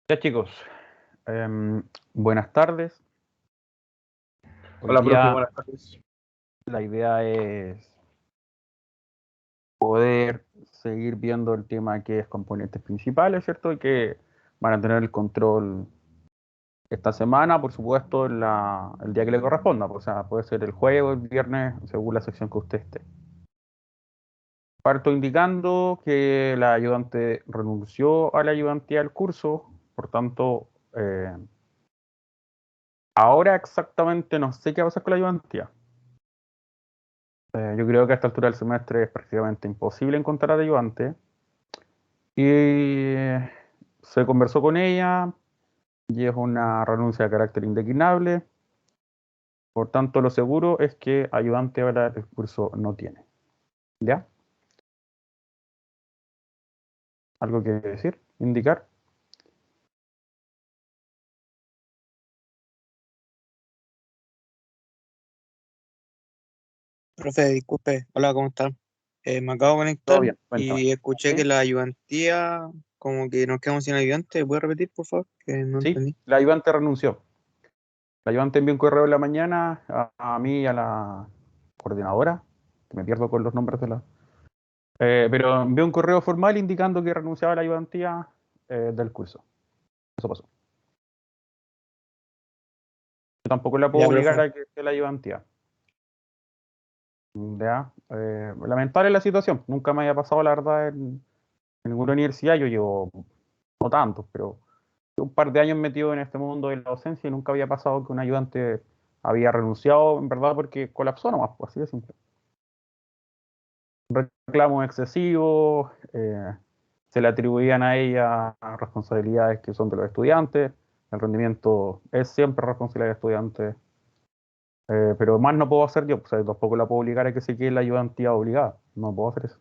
Ya chicos, buenas tardes. Hoy Hola, profe, día buenas tardes. la idea es poder seguir viendo el tema que es componentes principales, ¿cierto? Y que van a tener el control esta semana, por supuesto, el día que le corresponda. O sea, puede ser el jueves o el viernes, según la sección que usted esté. Parto indicando que la ayudante renunció a la ayudantía del curso, por tanto, ahora exactamente no sé qué va a pasar con la ayudantía. Yo creo que a esta altura del semestre es prácticamente imposible encontrar ayudante. Y se conversó con ella y es una renuncia de carácter indeclinable. Por tanto, lo seguro es que ayudante ahora el curso no tiene. ¿Ya? ¿Algo que decir? ¿Indicar? Profe, disculpe, hola, ¿cómo está? Me acabo de Todo conectar bien, cuéntame. y escuché que ¿Sí? la ayudantía, como que nos quedamos sin ayudante. ¿Puede repetir, por favor? Que no Sí, entendí. la ayudante renunció. La ayudante envió un correo en la mañana a mí y a la coordinadora, que me pierdo con los nombres de la... pero envió un correo formal indicando que renunciaba a la ayudantía del curso. Eso pasó. Yo tampoco la puedo Ya, obligar profe. a que esté la ayudantía. ¿Ya? Lamentable la situación. Nunca me haya pasado, la verdad, en ninguna universidad. Yo llevo, no tantos, pero un par de años metido en este mundo de la docencia y nunca había pasado que un ayudante había renunciado, en verdad, porque colapsó nomás, pues así de simple. Reclamos excesivos, se le atribuían a ella responsabilidades que son de los estudiantes. El rendimiento es siempre responsabilidad del estudiante. Pero más no puedo hacer yo, pues, o sea, tampoco la puedo obligar a que se quede la ayudantía obligada. No puedo hacer eso.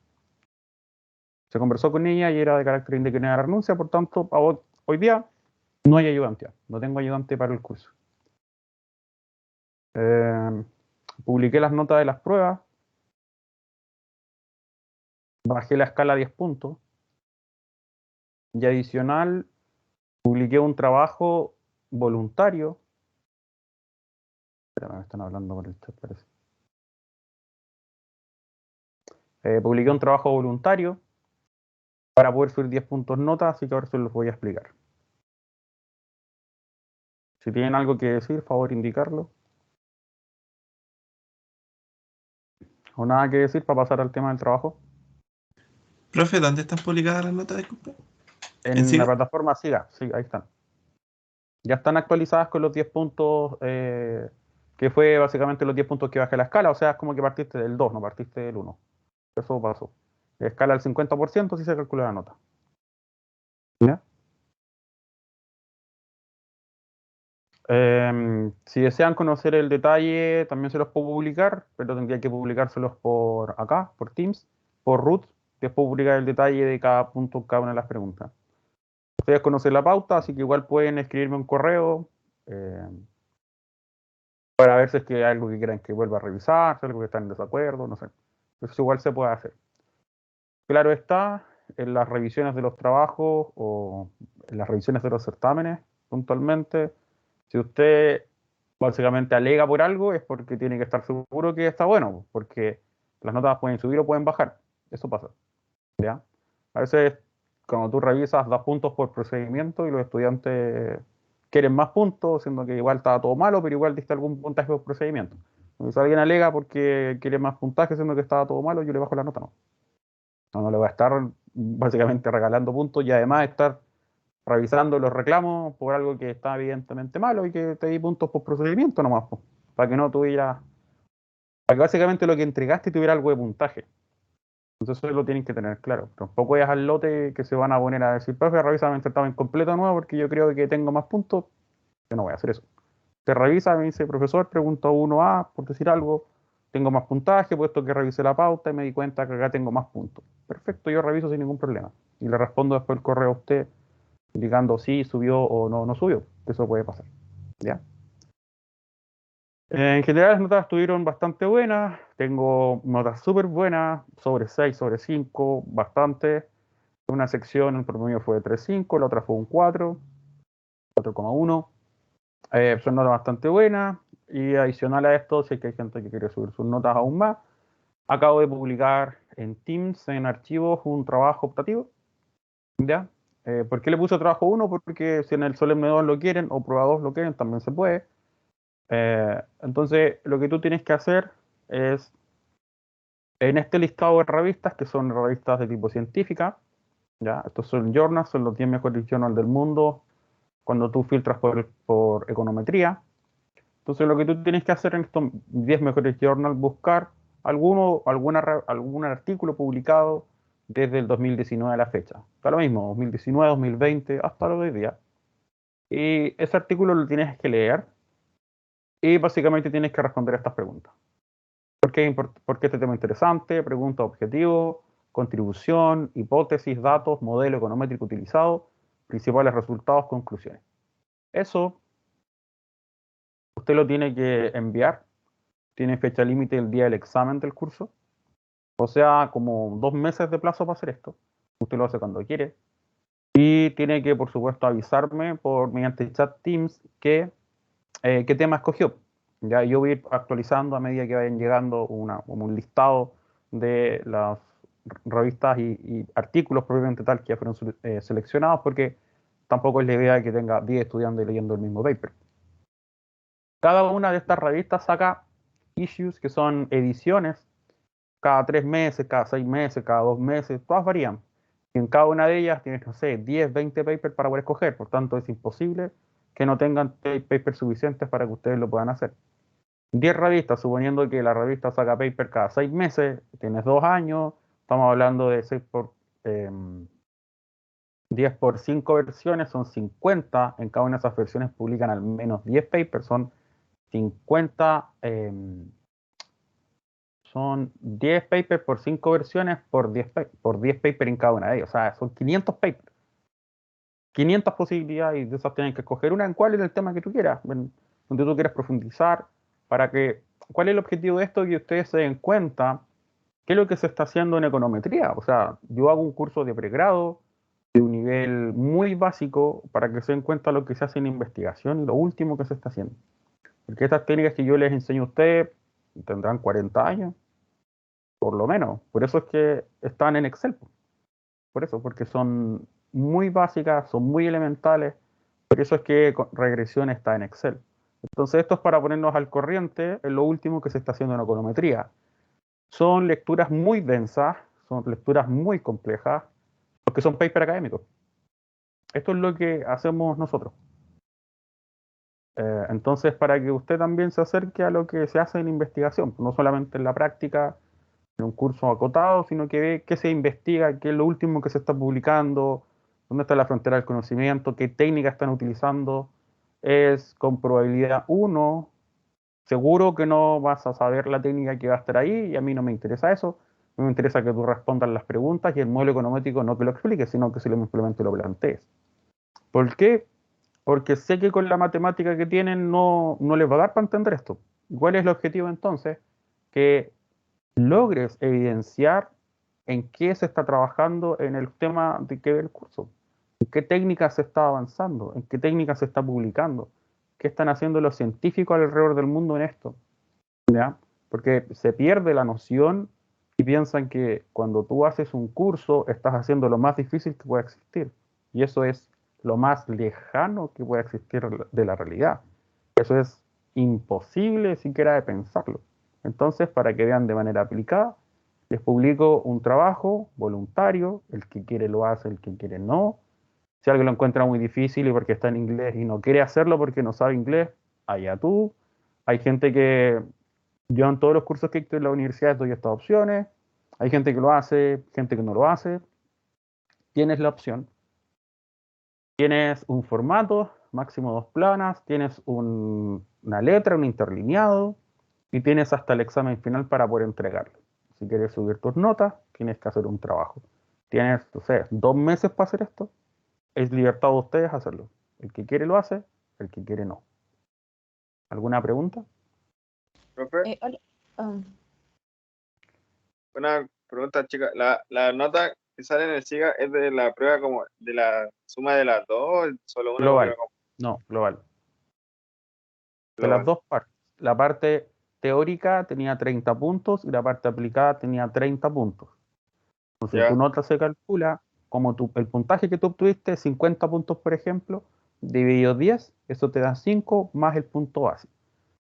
Se conversó con ella y era de carácter indeclinada la renuncia, por tanto, hoy día no hay ayudantía. No tengo ayudante para el curso. Eh, Publiqué las notas de las pruebas, bajé la escala a 10 puntos y adicional publiqué un trabajo voluntario. Espérame, me están hablando por el chat, parece. Publiqué un trabajo voluntario para poder subir 10 puntos notas, así que ahora se los voy a explicar. Si tienen algo que decir, favor indicarlo. O nada que decir para pasar al tema del trabajo. Profe, ¿dónde están publicadas las notas? Disculpe. ¿En En la SIGA? plataforma SIGA, sí, ahí están. Ya están actualizadas con los 10 puntos, que fue básicamente los 10 puntos que bajé la escala, o sea, es como que partiste del 2, no partiste del 1. Eso pasó. Escala al 50%, si se calcula la nota. ¿Ya? Si desean conocer el detalle, también se los puedo publicar, pero tendría que publicárselos por acá, por Teams, por Root, después publicar el detalle de cada punto, cada una de las preguntas. Ustedes conocen la pauta, así que igual pueden escribirme un correo eh, para ver si es que hay algo que quieran que vuelva a revisar, si hay algo que están en desacuerdo, no sé. Eso igual se puede hacer. Claro está, en las revisiones de los trabajos o en las revisiones de los certámenes, puntualmente, si usted básicamente alega por algo, es porque tiene que estar seguro que está bueno, porque las notas pueden subir o pueden bajar. Eso pasa, ¿ya? A veces, cuando tú revisas, das puntos por procedimiento y los estudiantes quieren más puntos, siendo que igual estaba todo malo, pero igual diste algún puntaje por procedimiento. Entonces, si alguien alega porque quiere más puntaje, siendo que estaba todo malo, yo le bajo la nota, ¿no? No le voy a estar básicamente regalando puntos y además estar revisando los reclamos por algo que está evidentemente malo y que te di puntos por procedimiento nomás, po, para que no tuviera, para que básicamente lo que entregaste tuviera algo de puntaje. Entonces eso lo tienen que tener claro. Tampoco es al lote que se van a poner a decir, profe, revísame el certamen completo nuevo porque yo creo que tengo más puntos. Yo no voy a hacer eso. Te revisa, me dice, profesor, pregunta 1A, por decir algo, tengo más puntaje, puesto que revisé la pauta y me di cuenta que acá tengo más puntos. Perfecto, yo reviso sin ningún problema. Y le respondo después el correo a usted indicando si subió o no, no subió. Eso puede pasar. ¿Ya? En general las notas estuvieron bastante buenas. Tengo notas súper buenas, sobre 6 sobre 5 bastante. Una sección el promedio fue de 3,5, la otra fue un 4. 4,1. Son notas bastante buenas. Y adicional a esto, si es que hay gente que quiere subir sus notas aún más, acabo de publicar en Teams, en archivos, un trabajo optativo. ¿Ya? ¿Por qué le puse trabajo 1? Porque si en el Solemne 2 lo quieren o Prueba 2 lo quieren, también se puede. Entonces, lo que tú tienes que hacer es, en este listado de revistas, que son revistas de tipo científica, ¿ya? Estos son journals, son los 10 mejores journals del mundo cuando tú filtras por econometría. Entonces, lo que tú tienes que hacer en estos 10 mejores journals, buscar algún artículo publicado desde el 2019 a la fecha. Está lo mismo, 2019, 2020, hasta lo de hoy día. Y ese artículo lo tienes que leer y básicamente tienes que responder a estas preguntas. ¿Por qué este tema es interesante? Pregunta objetivo, contribución, hipótesis, datos, modelo econométrico utilizado, principales resultados, conclusiones. Eso usted lo tiene que enviar. Tiene fecha límite el día del examen del curso. O sea, como 2 meses de plazo para hacer esto. Usted lo hace cuando quiere. Y tiene que, por supuesto, avisarme mediante chat Teams qué tema escogió. Ya yo voy a ir actualizando a medida que vayan llegando como un listado de las revistas y artículos propiamente tal que ya fueron seleccionados, porque tampoco es la idea de que tenga 10 estudiantes leyendo el mismo paper. Cada una de estas revistas saca issues, que son ediciones, cada 3 meses, cada 6 meses, cada 2 meses, todas varían. Y en cada una de ellas tienes, no sé, 10, 20 papers para poder escoger. Por tanto, es imposible que no tengan papers suficientes para que ustedes lo puedan hacer. 10 revistas, suponiendo que la revista saca paper cada 6 meses, tienes 2 años, estamos hablando de 10 por 5 versiones, son 50. En cada una de esas versiones publican al menos 10 papers, son 50. Son 10 papers por 5 versiones por 10 papers en cada una de ellas. O sea, son 500 papers. 500 posibilidades y de esas tienes que escoger una en cuál es el tema que tú quieras, donde tú quieras profundizar, ¿cuál es el objetivo de esto? Que ustedes se den cuenta qué es lo que se está haciendo en econometría. O sea, yo hago un curso de pregrado de un nivel muy básico para que se den cuenta lo que se hace en investigación y lo último que se está haciendo. Porque estas técnicas que yo les enseño a ustedes tendrán 40 años, por lo menos. Por eso es que están en Excel. Por eso, porque son muy básicas, son muy elementales. Por eso es que regresión está en Excel. Entonces, esto es para ponernos al corriente en lo último que se está haciendo en econometría. Son lecturas muy densas, son lecturas muy complejas, porque son paper académicos. Esto es lo que hacemos nosotros. Entonces, para que usted también se acerque a lo que se hace en investigación, no solamente en la práctica, en un curso acotado, sino que ve qué se investiga, qué es lo último que se está publicando, dónde está la frontera del conocimiento, qué técnicas están utilizando. Es con probabilidad 1, seguro que no vas a saber la técnica que va a estar ahí, y a mí no me interesa eso. Me interesa que tú respondas las preguntas y el modelo econométrico no que lo expliques, sino que simplemente lo plantees. ¿Por qué? Porque sé que con la matemática que tienen no les va a dar para entender esto. ¿Cuál es el objetivo entonces? Que logres evidenciar en qué se está trabajando en el tema de que ve el curso, en qué técnicas se está avanzando, en qué técnicas se está publicando, qué están haciendo los científicos alrededor del mundo en esto, ¿ya? Porque se pierde la noción y piensan que cuando tú haces un curso estás haciendo lo más difícil que pueda existir, y eso es lo más lejano que pueda existir de la realidad. Eso es imposible siquiera de pensarlo. Entonces, para que vean de manera aplicada, les publico un trabajo voluntario, el que quiere lo hace, el que quiere no. Si alguien lo encuentra muy difícil y porque está en inglés y no quiere hacerlo porque no sabe inglés, allá tú. Hay gente que, yo en todos los cursos que estoy en la universidad doy estas opciones. Hay gente que lo hace, gente que no lo hace. Tienes la opción. Tienes un formato, máximo 2 planas, tienes una letra, un interlineado, y tienes hasta el examen final para poder entregarlo. Si quieres subir tus notas, tienes que hacer un trabajo. Tienes, no sé, 2 meses para hacer esto. Es libertad de ustedes hacerlo. El que quiere lo hace, el que quiere no. ¿Alguna pregunta? Profe, Hola. una pregunta, chica. La nota que sale en el SIGA es de la prueba como de la suma de las dos, solo una Global. prueba como. No, global. De Global. las dos partes. La parte teórica tenía 30 puntos y la parte aplicada tenía 30 puntos. Entonces Ya. tu nota se calcula como el puntaje que tú obtuviste, 50 puntos por ejemplo, dividido 10, eso te da 5 más el punto base.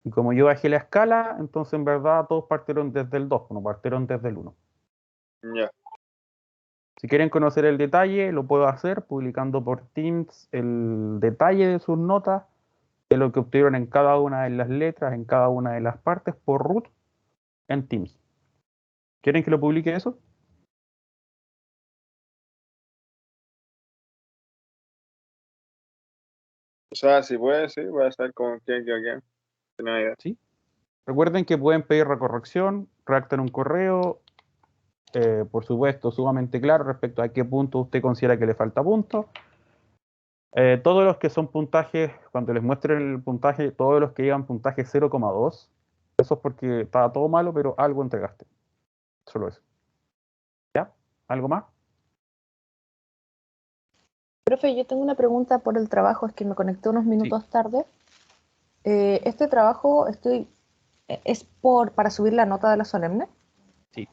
Y como yo bajé la escala, entonces en verdad todos partieron desde el 2, no partieron desde el 1. Ya. Si quieren conocer el detalle, lo puedo hacer publicando por Teams el detalle de sus notas, de lo que obtuvieron en cada una de las letras, en cada una de las partes, por root, en Teams. ¿Quieren que lo publique eso? O sea, si puede, sí, voy a saber cómo quién, quién. Tengo idea. Sí. Recuerden que pueden pedir recorrección, redactar un correo, por supuesto, sumamente claro respecto a qué punto usted considera que le falta punto. Todos los que son puntajes, cuando les muestren el puntaje, todos los que llevan puntaje 0,2, eso es porque estaba todo malo, pero algo entregaste. Solo eso. ¿Ya? ¿Algo más? Profe, yo tengo una pregunta por el trabajo, es que me conecté unos minutos tarde. ¿Este trabajo es para subir la nota de la solemne? Sí.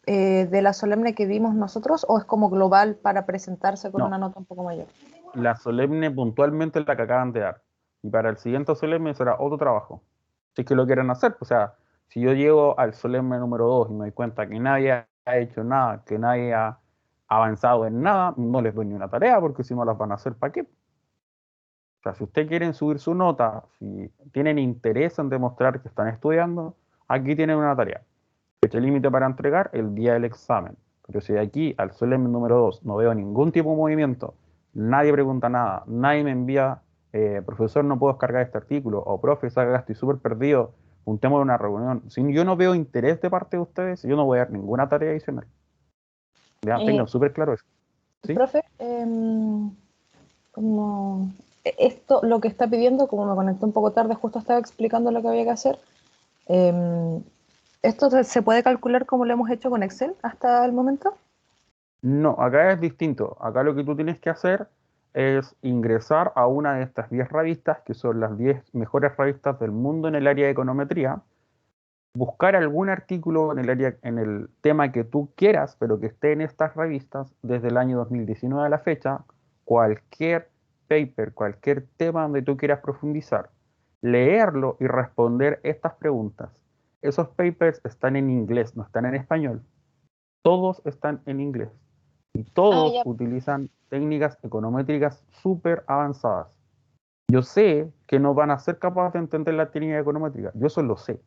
¿De la solemne que vimos nosotros o es como global para presentarse con No, una nota un poco mayor? la solemne puntualmente es la que acaban de dar. Y para el siguiente solemne será otro trabajo. Si es que lo quieren hacer, o sea, si yo llego al solemne número 2 y me doy cuenta que nadie ha hecho nada, que nadie ha avanzado en nada, no les doy ni una tarea, porque si no las van a hacer, ¿para qué? O sea, si ustedes quieren subir su nota, si tienen interés en demostrar que están estudiando, aquí tienen una tarea. Fecha límite para entregar el día del examen. Pero si de aquí al solemne número 2 no veo ningún tipo de movimiento, nadie pregunta nada, nadie me envía, profesor, no puedo descargar este artículo, o profe, salga, estoy súper perdido, juntemos una reunión. Si yo no veo interés de parte de ustedes, yo no voy a dar ninguna tarea adicional. Ya, tengan súper claro eso. ¿Sí? Profe, como esto, lo que está pidiendo, como me conecté un poco tarde, justo estaba explicando lo que había que hacer. ¿Esto se puede calcular como lo hemos hecho con Excel hasta el momento? No, acá es distinto. Acá lo que tú tienes que hacer es ingresar a una de estas 10 revistas, que son las 10 mejores revistas del mundo en el área de econometría, buscar algún artículo en el área, en el tema que tú quieras, pero que esté en estas revistas desde el año 2019 a la fecha, cualquier paper, cualquier tema donde tú quieras profundizar, leerlo y responder estas preguntas. Esos papers están en inglés, no están en español. Todos están en inglés y todos Ya. utilizan técnicas econométricas súper avanzadas. Yo sé que no van a ser capaces de entender la técnica econométrica, yo eso lo sé.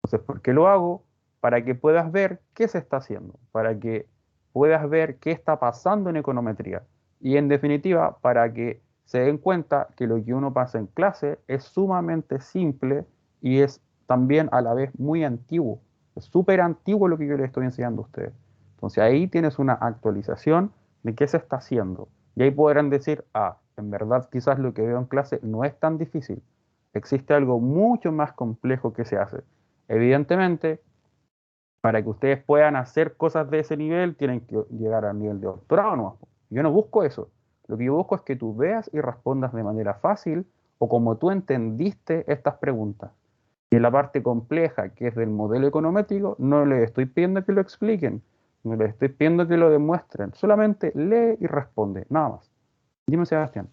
Entonces, ¿por qué lo hago? Para que puedas ver qué se está haciendo, para que puedas ver qué está pasando en econometría y en definitiva para que se den cuenta que lo que uno pasa en clase es sumamente simple y es también a la vez muy antiguo. Es súper antiguo lo que yo les estoy enseñando a ustedes. Entonces ahí tienes una actualización de qué se está haciendo. Y ahí podrán decir, ah, en verdad quizás lo que veo en clase no es tan difícil. Existe algo mucho más complejo que se hace. Evidentemente, para que ustedes puedan hacer cosas de ese nivel, tienen que llegar al nivel de doctorado, ¿no? Yo no busco eso. Lo que yo busco es que tú veas y respondas de manera fácil o como tú entendiste estas preguntas. Y en la parte compleja, que es del modelo econométrico, no les estoy pidiendo que lo expliquen, no les estoy pidiendo que lo demuestren. Solamente lee y responde, nada más. Dime, Sebastián.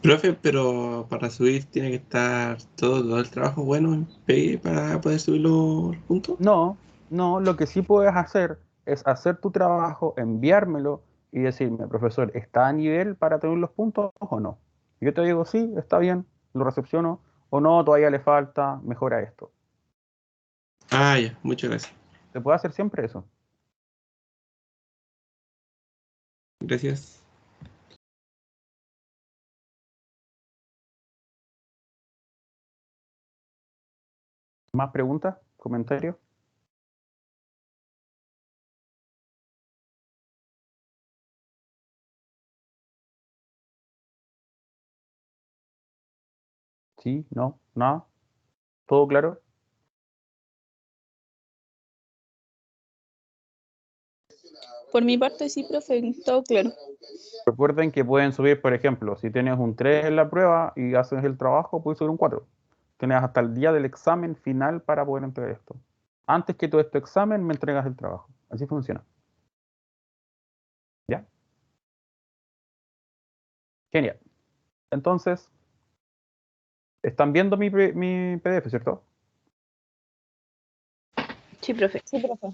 Profe, pero para subir tiene que estar todo el trabajo bueno en PI para poder subir los puntos. No, no, lo que sí puedes hacer es hacer tu trabajo, enviármelo y decirme, profesor, ¿está a nivel para tener los puntos o no? Yo te digo, sí, está bien, lo recepciono, o no, todavía le falta, mejora esto. Ah, ya, muchas gracias. Se puede hacer siempre eso. Gracias. ¿Más preguntas? ¿Comentarios? ¿Sí? ¿No? ¿Nada? ¿Todo claro? Por mi parte, sí, profe, todo claro. Recuerden que pueden subir, por ejemplo, si tienes un 3 en la prueba y haces el trabajo, puedes subir un 4. Tienes hasta el día del examen final para poder entregar esto. Antes que todo este examen, me entregas el trabajo. Así funciona. ¿Ya? Genial. Entonces, están viendo mi PDF, ¿cierto? Sí, profe. Sí, profe.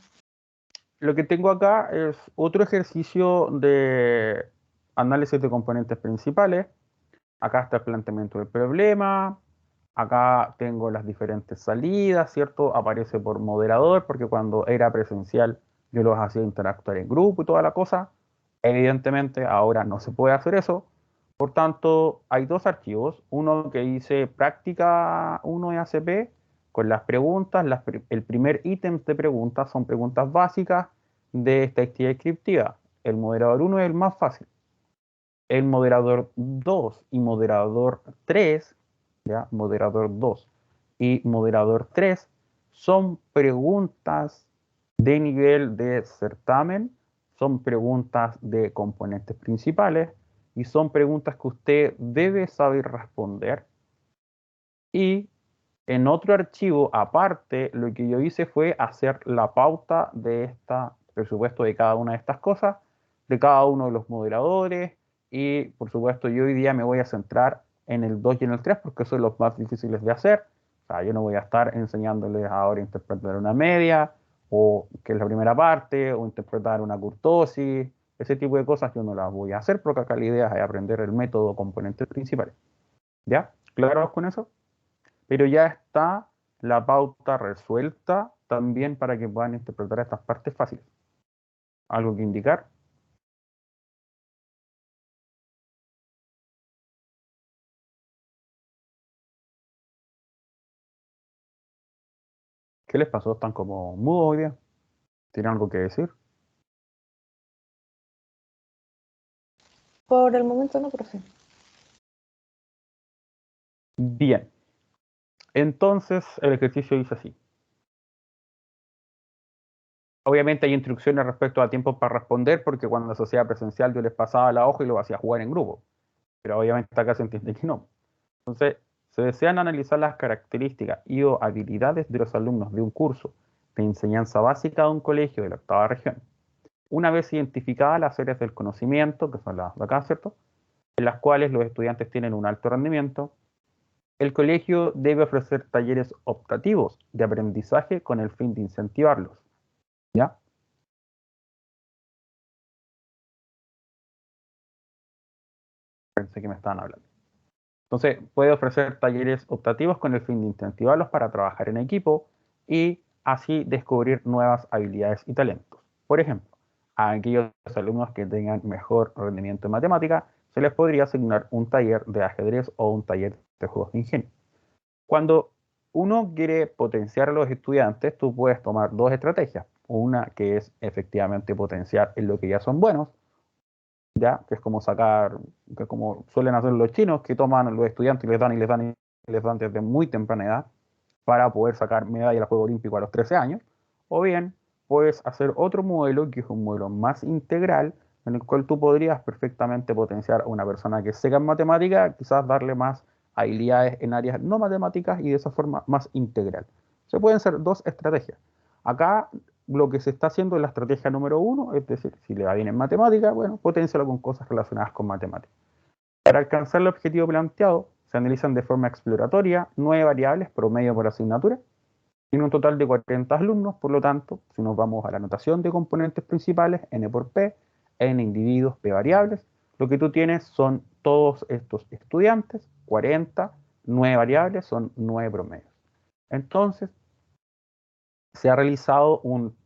Lo que tengo acá es otro ejercicio de análisis de componentes principales. Acá está el planteamiento del problema. Acá tengo las diferentes salidas, ¿cierto? Aparece por moderador, porque cuando era presencial yo los hacía interactuar en grupo y toda la cosa. Evidentemente ahora no se puede hacer eso. Por tanto, hay dos archivos. Uno que dice práctica 1 ACP con las preguntas. El primer ítem de preguntas son preguntas básicas de esta actividad descriptiva. El moderador 1 es el más fácil. El moderador 2 y moderador 3, ¿ya? Moderador 2 y moderador 3 son preguntas de nivel de certamen, son preguntas de componentes principales y son preguntas que usted debe saber responder. Y en otro archivo aparte, lo que yo hice fue hacer la pauta de esta presupuesto de cada una de estas cosas, de cada uno de los moderadores, y por supuesto yo hoy día me voy a centrar en el 2 y en el 3 porque son los más difíciles de hacer. O sea, yo no voy a estar enseñándoles ahora a interpretar una media, o que es la primera parte, o interpretar una kurtosis, ese tipo de cosas yo no las voy a hacer porque acá la idea es aprender el método componentes principales. ¿Ya? ¿Claros con eso? Pero ya está la pauta resuelta también para que puedan interpretar estas partes fáciles. ¿Algo que indicar? ¿Qué les pasó? ¿Están como mudos hoy día? ¿Tienen algo que decir? Por el momento no, profe. Bien. Entonces, el ejercicio dice así. Obviamente hay instrucciones respecto a tiempos para responder, porque cuando la sociedad presencial yo les pasaba la hoja y lo hacía jugar en grupo. Pero obviamente acá se entiende que no. Entonces, se desean analizar las características y o habilidades de los alumnos de un curso de enseñanza básica de un colegio de la octava región. Una vez identificadas las áreas del conocimiento, que son las de acá, ¿cierto?, en las cuales los estudiantes tienen un alto rendimiento, el colegio debe ofrecer talleres optativos de aprendizaje con el fin de incentivarlos. ¿Ya? Pensé que me estaban hablando. Entonces, puede ofrecer talleres optativos con el fin de incentivarlos para trabajar en equipo y así descubrir nuevas habilidades y talentos. Por ejemplo, a aquellos alumnos que tengan mejor rendimiento en matemática, se les podría asignar un taller de ajedrez o un taller de juegos de ingenio. Cuando uno quiere potenciar a los estudiantes, tú puedes tomar dos estrategias. Una que es efectivamente potenciar en lo que ya son buenos, ¿ya? Que es como sacar, que es como suelen hacer los chinos, que toman a los estudiantes y les dan y les dan y les dan desde muy temprana edad para poder sacar medalla al Juego Olímpico a los 13 años. O bien, puedes hacer otro modelo, que es un modelo más integral, en el cual tú podrías perfectamente potenciar a una persona que sepa en matemática, quizás darle más habilidades en áreas no matemáticas y de esa forma más integral. Se pueden hacer dos estrategias. Acá lo que se está haciendo es la estrategia número uno, es decir, si le va bien en matemática, bueno, potencialo con cosas relacionadas con matemáticas. Para alcanzar el objetivo planteado, se analizan de forma exploratoria 9 variables promedio por asignatura. Tiene un total de 40 alumnos, por lo tanto, si nos vamos a la notación de componentes principales, n por p, n individuos, p variables, lo que tú tienes son todos estos estudiantes, 40, 9 variables, son 9 promedios. Entonces, se ha realizado un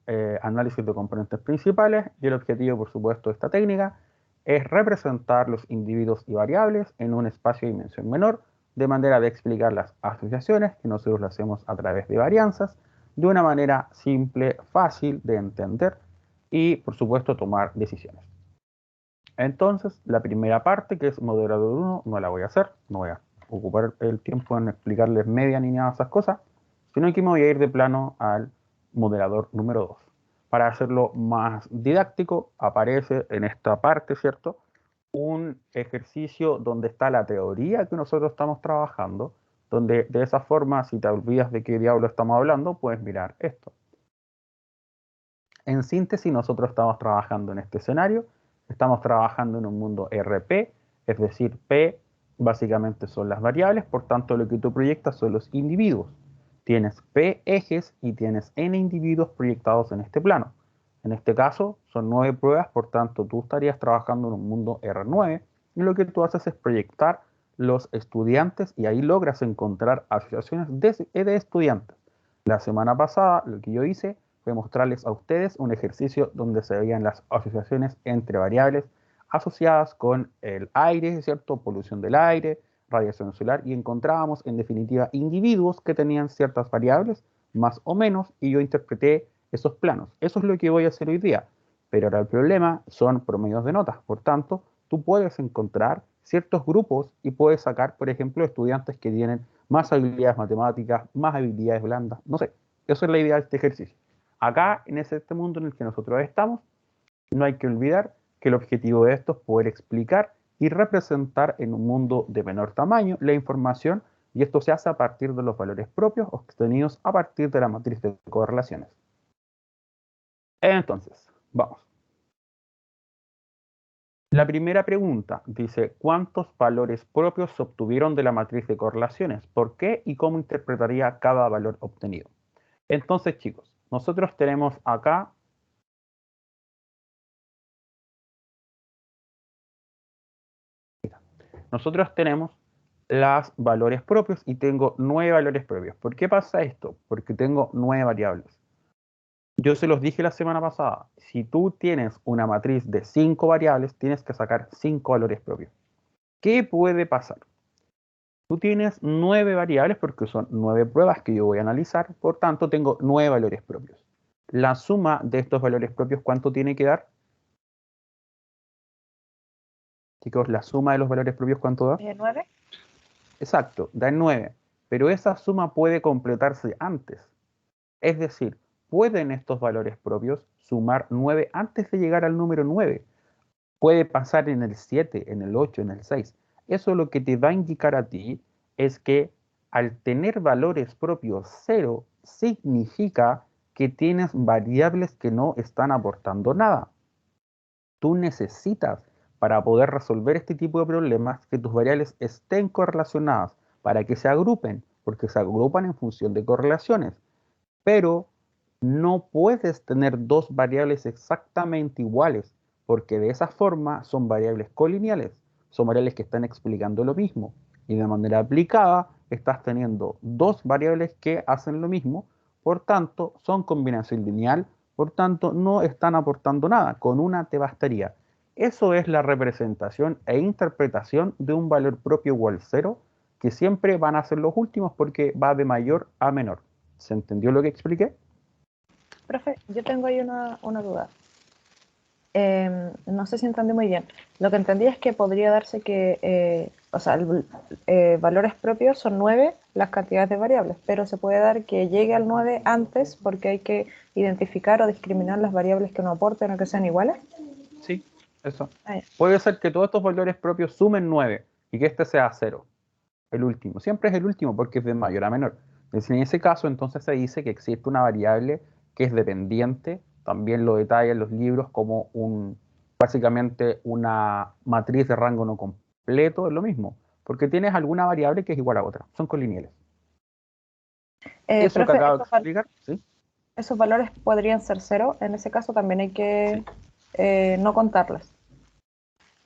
análisis de componentes principales y el objetivo, por supuesto, de esta técnica es representar los individuos y variables en un espacio de dimensión menor, de manera de explicar las asociaciones, que nosotros lo hacemos a través de varianzas, de una manera simple, fácil de entender y, por supuesto, tomar decisiones. Entonces, la primera parte, que es moderador 1, no la voy a hacer, no voy a ocupar el tiempo en explicarles media ni nada de esas cosas, sino que me voy a ir de plano al moderador número 2. Para hacerlo más didáctico, aparece en esta parte, ¿cierto? Un ejercicio donde está la teoría que nosotros estamos trabajando, donde de esa forma, si te olvidas de qué diablo estamos hablando, puedes mirar esto. En síntesis, nosotros estamos trabajando en este escenario, estamos trabajando en un mundo RP, es decir, P básicamente son las variables, por tanto lo que tú proyectas son los individuos. Tienes P ejes y tienes N individuos proyectados en este plano. En este caso son 9 pruebas, por tanto tú estarías trabajando en un mundo R9 y lo que tú haces es proyectar los estudiantes y ahí logras encontrar asociaciones de estudiantes. La semana pasada lo que yo hice fue mostrarles a ustedes un ejercicio donde se veían las asociaciones entre variables asociadas con el aire, ¿cierto? Polución del aire, radiación solar, y encontrábamos en definitiva individuos que tenían ciertas variables, más o menos, y yo interpreté esos planos. Eso es lo que voy a hacer hoy día. Pero ahora el problema son promedios de notas. Por tanto, tú puedes encontrar ciertos grupos y puedes sacar, por ejemplo, estudiantes que tienen más habilidades matemáticas, más habilidades blandas, no sé. Eso es la idea de este ejercicio. Acá, en este mundo en el que nosotros estamos, no hay que olvidar que el objetivo de esto es poder explicar y representar en un mundo de menor tamaño la información, y esto se hace a partir de los valores propios obtenidos a partir de la matriz de correlaciones. Entonces, vamos. La primera pregunta dice, ¿cuántos valores propios se obtuvieron de la matriz de correlaciones? ¿Por qué y cómo interpretaría cada valor obtenido? Entonces, chicos, nosotros tenemos acá los valores propios y tengo 9 valores propios. ¿Por qué pasa esto? Porque tengo 9 variables. Yo se los dije la semana pasada, si tú tienes una matriz de 5 variables, tienes que sacar 5 valores propios. ¿Qué puede pasar? Tú tienes 9 variables porque son 9 pruebas que yo voy a analizar, por tanto tengo 9 valores propios. La suma de estos valores propios, ¿cuánto tiene que dar? Chicos, la suma de los valores propios, ¿cuánto da? 9. Exacto, da 9, pero esa suma puede completarse antes. Es decir, pueden estos valores propios sumar 9 antes de llegar al número 9. Puede pasar en el 7, en el 8, en el 6. Eso lo que te va a indicar a ti es que al tener valores propios 0, significa que tienes variables que no están aportando nada. Tú necesitas, para poder resolver este tipo de problemas, que tus variables estén correlacionadas para que se agrupen, porque se agrupan en función de correlaciones. Pero no puedes tener dos variables exactamente iguales, porque de esa forma son variables colineales, son variables que están explicando lo mismo. Y de manera aplicada estás teniendo dos variables que hacen lo mismo, por tanto son combinación lineal, por tanto no están aportando nada, con una te bastaría. Eso es la representación e interpretación de un valor propio igual 0, que siempre van a ser los últimos porque va de mayor a menor. ¿Se entendió lo que expliqué? Profe, yo tengo ahí una duda. No sé si entendí muy bien. Lo que entendí es que podría darse que, valores propios son 9 las cantidades de variables, pero se puede dar que llegue al 9 antes porque hay que identificar o discriminar las variables que no aporten o que sean iguales. Sí, eso. Ah, ya. Puede ser que todos estos valores propios sumen 9 y que este sea 0, el último. Siempre es el último porque es de mayor a menor. En ese caso, entonces se dice que existe una variable que es dependiente, también lo detallan los libros como básicamente una matriz de rango no completo, es lo mismo, porque tienes alguna variable que es igual a otra, son colineales. Eso que Profe, acabo de explicar, ¿sí? esos valores podrían ser 0. En ese caso también hay que no contarlas.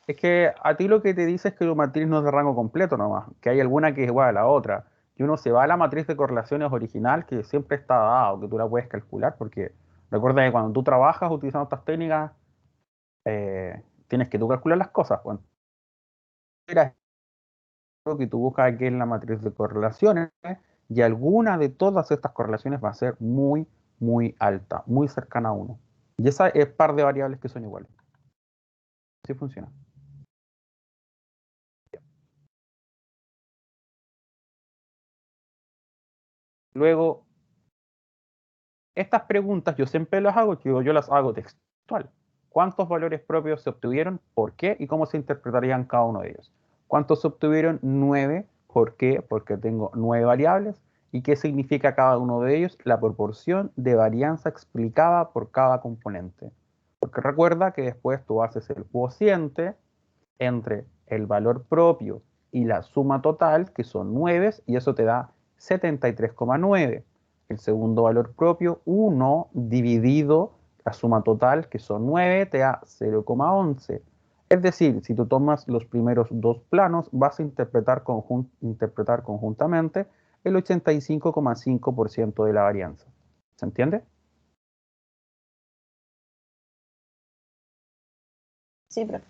Es que a ti lo que te dice es que tu matriz no es de rango completo nomás, que hay alguna que es igual a la otra. Y uno se va a la matriz de correlaciones original que siempre está dada o que tú la puedes calcular, porque recuerda que cuando tú trabajas utilizando estas técnicas, tienes que tú calcular las cosas. Bueno, lo que tú buscas aquí en la matriz de correlaciones y alguna de todas estas correlaciones va a ser muy, muy alta, muy cercana a 1. Y esa es par de variables que son iguales. Así funciona. Luego, Estas preguntas yo siempre las hago, yo las hago textual. ¿Cuántos valores propios se obtuvieron? ¿Por qué? ¿Y cómo se interpretarían cada uno de ellos? ¿Cuántos se obtuvieron? 9. ¿Por qué? Porque tengo 9 variables. ¿Y qué significa cada uno de ellos? La proporción de varianza explicada por cada componente. Porque recuerda que después tú haces el cociente entre el valor propio y la suma total, que son 9, y eso te da 73,9. El segundo valor propio, 1 dividido la suma total, que son 9, te da 0,11. Es decir, si tú tomas los primeros dos planos, vas a interpretar conjuntamente el 85,5% de la varianza. ¿Se entiende? Sí, profe.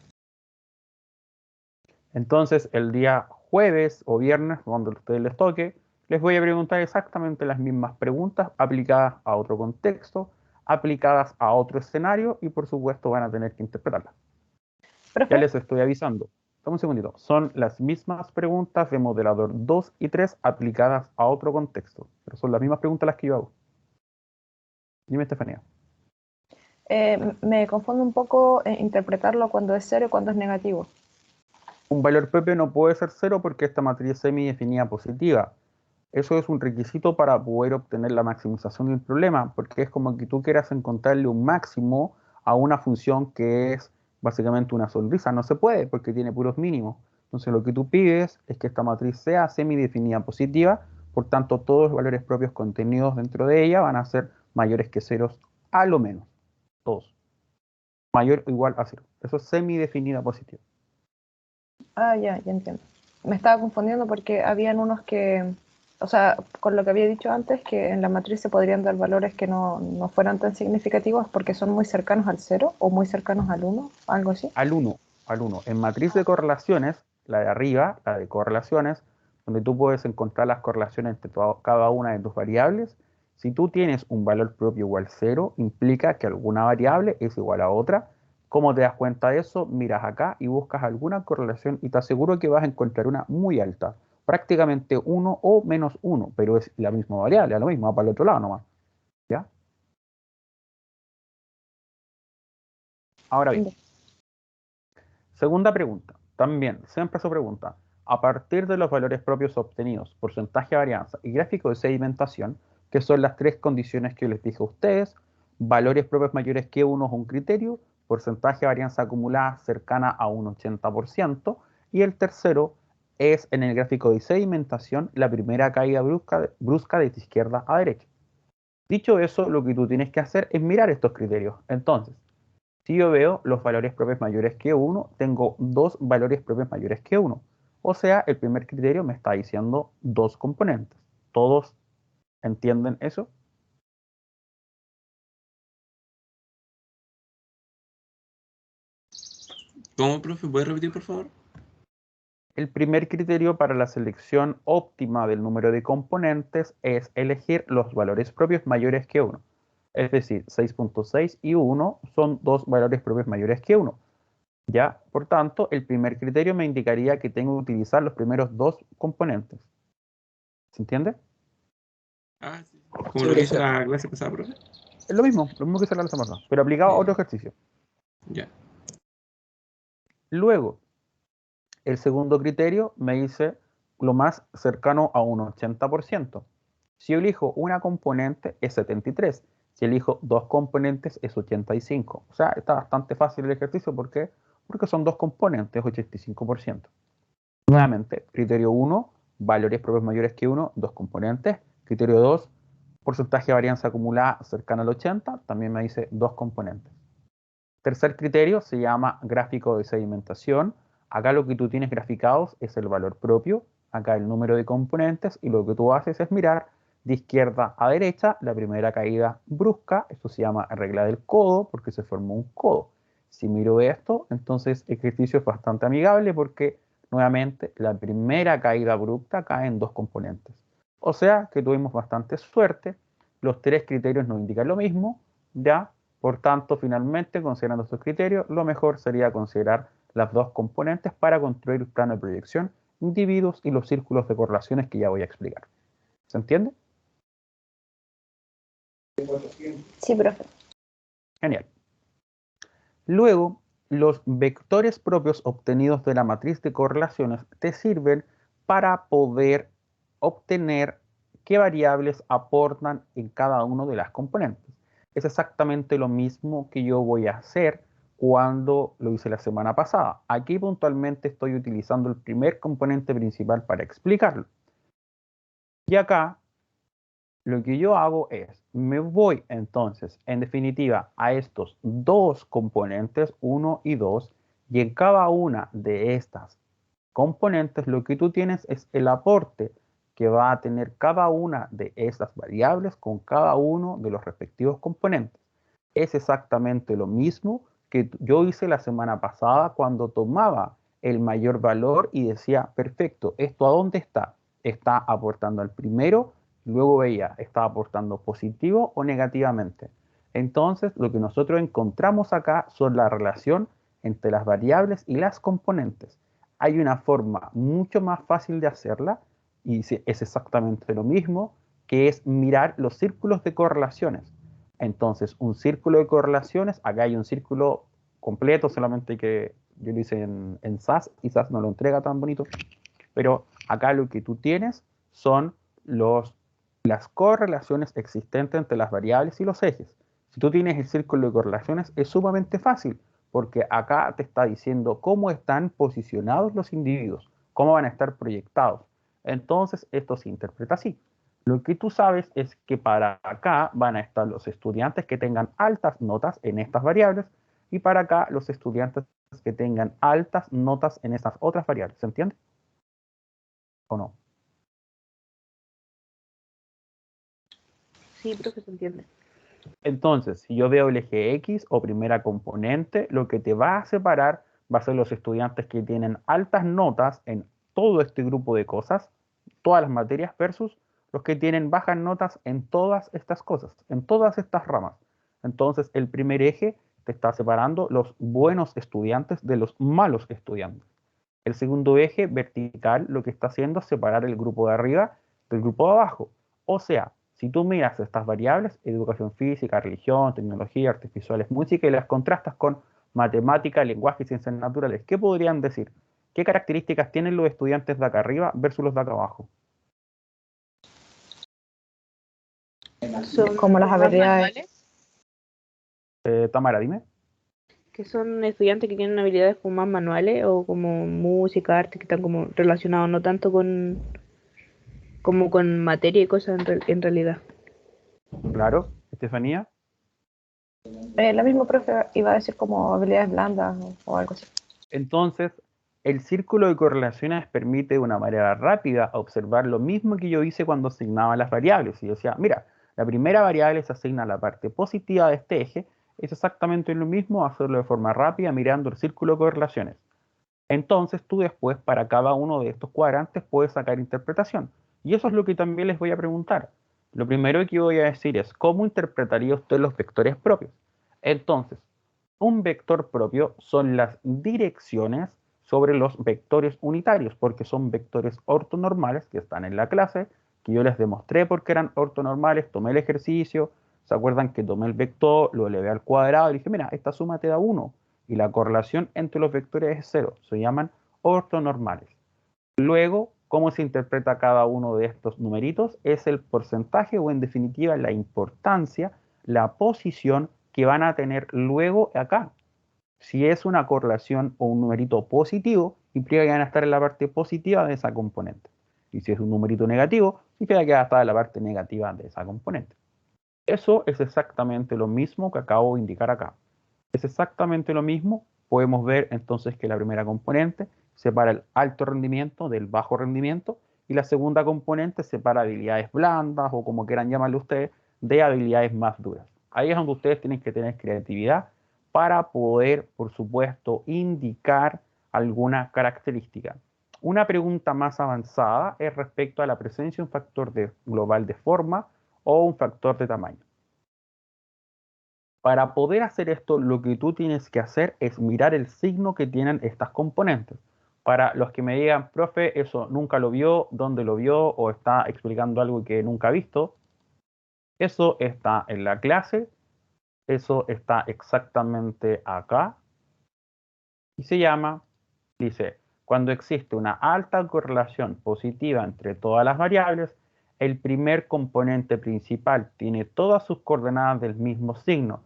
Entonces, el día jueves o viernes, cuando a ustedes les toque, les voy a preguntar exactamente las mismas preguntas aplicadas a otro contexto, aplicadas a otro escenario y por supuesto van a tener que interpretarlas. Ya Profe, les estoy avisando. Dame un segundito. Son las mismas preguntas de modelador 2 y 3 aplicadas a otro contexto. Pero son las mismas preguntas las que yo hago. Dime, Estefanía. me confunde un poco interpretarlo cuando es cero y cuando es negativo. Un valor propio no puede ser cero porque esta matriz es semi-definida positiva. Eso es un requisito para poder obtener la maximización del problema, porque es como que tú quieras encontrarle un máximo a una función que es básicamente una sonrisa. No se puede porque tiene puros mínimos. Entonces lo que tú pides es que esta matriz sea semidefinida positiva, por tanto todos los valores propios contenidos dentro de ella van a ser mayores que ceros a lo menos. Todos. Mayor o igual a cero. Eso es semidefinida positiva. Ah, ya entiendo. Me estaba confundiendo porque habían unos que, o sea, con lo que había dicho antes, que en la matriz se podrían dar valores que no fueran tan significativos porque son muy cercanos al cero o muy cercanos al 1, algo así. Al 1, al 1. En matriz de correlaciones, la de arriba, la de correlaciones, donde tú puedes encontrar las correlaciones entre cada una de tus variables, si tú tienes un valor propio igual a 0, implica que alguna variable es igual a otra. ¿Cómo te das cuenta de eso? Miras acá y buscas alguna correlación y te aseguro que vas a encontrar una muy alta, prácticamente 1 o menos 1, pero es la misma variable, a lo mismo, va para el otro lado nomás. ¿Ya? Ahora bien. Segunda pregunta, también, siempre su pregunta. A partir de los valores propios obtenidos, porcentaje de varianza y gráfico de sedimentación, que son las tres condiciones que yo les dije a ustedes, valores propios mayores que 1 es un criterio, porcentaje de varianza acumulada cercana a un 80%, y el tercero es en el gráfico de sedimentación la primera caída brusca de izquierda a derecha. Dicho eso, lo que tú tienes que hacer es mirar estos criterios. Entonces, si yo veo los valores propios mayores que 1, tengo dos valores propios mayores que 1. O sea, el primer criterio me está diciendo dos componentes. ¿Todos entienden eso? ¿Cómo, profe? ¿Puede repetir, por favor? El primer criterio para la selección óptima del número de componentes es elegir los valores propios mayores que 1. Es decir, 6.6 y 1 son dos valores propios mayores que 1. ¿Ya? Por tanto, el primer criterio me indicaría que tengo que utilizar los primeros dos componentes. ¿Se entiende? Ah, sí. Sí, Como lo que hice profe. la clase pasada, profe. Es lo mismo que hice la semana pasada, pero aplicado a otro ejercicio. Ya. Luego, el segundo criterio me dice lo más cercano a un 80%. Si yo elijo una componente es 73. Si elijo dos componentes es 85. O sea, está bastante fácil el ejercicio. ¿Por qué? Porque son dos componentes, 85%. Nuevamente, criterio 1, valores propios mayores que 1, dos componentes. Criterio 2, porcentaje de varianza acumulada cercana al 80, también me dice dos componentes. Tercer criterio se llama gráfico de sedimentación. Acá lo que tú tienes graficados es el valor propio, acá el número de componentes, y lo que tú haces es mirar de izquierda a derecha la primera caída brusca. Esto se llama regla del codo porque se formó un codo. Si miro esto, entonces el ejercicio es bastante amigable porque nuevamente la primera caída abrupta cae en dos componentes. O sea que tuvimos bastante suerte. Los tres criterios nos indican lo mismo, ya. Por tanto, finalmente, considerando estos criterios, lo mejor sería considerar las dos componentes para construir el plano de proyección, individuos y los círculos de correlaciones que ya voy a explicar. ¿Se entiende? Sí, profe. Genial. Luego, los vectores propios obtenidos de la matriz de correlaciones te sirven para poder obtener qué variables aportan en cada uno de las componentes. Es exactamente lo mismo que yo voy a hacer cuando lo hice la semana pasada. Aquí puntualmente estoy utilizando el primer componente principal para explicarlo. Y acá lo que yo hago es, me voy entonces, en definitiva, a estos dos componentes, 1 y 2, y en cada una de estas componentes lo que tú tienes es el aporte que va a tener cada una de estas variables con cada uno de los respectivos componentes. Es exactamente lo mismo que yo hice la semana pasada cuando tomaba el mayor valor y decía, perfecto, ¿esto a dónde está? Está aportando al primero, luego veía, ¿está aportando positivo o negativamente? Entonces, lo que nosotros encontramos acá son la relación entre las variables y las componentes. Hay una forma mucho más fácil de hacerla y es exactamente lo mismo, que es mirar los círculos de correlaciones. Entonces, un círculo de correlaciones, acá hay un círculo completo, solamente que yo lo hice en SAS y SAS no lo entrega tan bonito, pero acá lo que tú tienes son las correlaciones existentes entre las variables y los ejes. Si tú tienes el círculo de correlaciones, es sumamente fácil, porque acá te está diciendo cómo están posicionados los individuos, cómo van a estar proyectados. Entonces, esto se interpreta así. Lo que tú sabes es que para acá van a estar los estudiantes que tengan altas notas en estas variables y para acá los estudiantes que tengan altas notas en estas otras variables. ¿Se entiende? ¿O no? Sí, profe, se entiende. Entonces, si yo veo el eje X o primera componente, lo que te va a separar va a ser los estudiantes que tienen altas notas en todo este grupo de cosas, todas las materias, versus los que tienen bajas notas en todas estas cosas, en todas estas ramas. Entonces, el primer eje te está separando los buenos estudiantes de los malos estudiantes. El segundo eje vertical lo que está haciendo es separar el grupo de arriba del grupo de abajo. O sea, si tú miras estas variables, educación física, religión, tecnología, artes visuales, música, y las contrastas con matemática, lenguaje y ciencias naturales, ¿qué podrían decir? ¿Qué características tienen los estudiantes de acá arriba versus los de acá abajo? Son Como las más habilidades. manuales, Tamara, dime. que son estudiantes que tienen habilidades como más manuales o como música, arte, que están como relacionados no tanto con como con materia y cosas en realidad. Claro, Estefanía. La misma profe iba a decir como habilidades blandas o algo así. Entonces, el círculo de correlaciones permite de una manera rápida observar lo mismo que yo hice cuando asignaba las variables. Y yo decía, mira, la primera variable se asigna a la parte positiva de este eje, es exactamente lo mismo hacerlo de forma rápida mirando el círculo de correlaciones. Entonces tú después para cada uno de estos cuadrantes puedes sacar interpretación. Y eso es lo que también les voy a preguntar. Lo primero que voy a decir es, ¿cómo interpretaría usted los vectores propios? Entonces, un vector propio son las direcciones sobre los vectores unitarios, porque son vectores ortonormales que están en la clase, que yo les demostré porque eran ortonormales, tomé el ejercicio, ¿se acuerdan que tomé el vector, lo elevé al cuadrado y dije, mira, esta suma te da 1 y la correlación entre los vectores es 0, se llaman ortonormales. Luego, ¿cómo se interpreta cada uno de estos numeritos? Es el porcentaje o en definitiva la importancia, la posición que van a tener luego acá. Si es una correlación o un numerito positivo, implica que van a estar en la parte positiva de esa componente. Y si es un numerito negativo, significa que va a estar en la parte negativa de esa componente. Eso es exactamente lo mismo que acabo de indicar acá. Es exactamente lo mismo. Podemos ver entonces que la primera componente separa el alto rendimiento del bajo rendimiento y la segunda componente separa habilidades blandas o como quieran llamarle ustedes, de habilidades más duras. Ahí es donde ustedes tienen que tener creatividad para poder, por supuesto, indicar alguna característica. Una pregunta más avanzada es respecto a la presencia de un factor global de forma o un factor de tamaño. Para poder hacer esto, lo que tú tienes que hacer es mirar el signo que tienen estas componentes. Para los que me digan, profe, eso nunca lo vio, dónde lo vio o está explicando algo que nunca ha visto, Eso está en la clase, eso está exactamente acá y se llama, dice, cuando existe una alta correlación positiva entre todas las variables, el primer componente principal tiene todas sus coordenadas del mismo signo.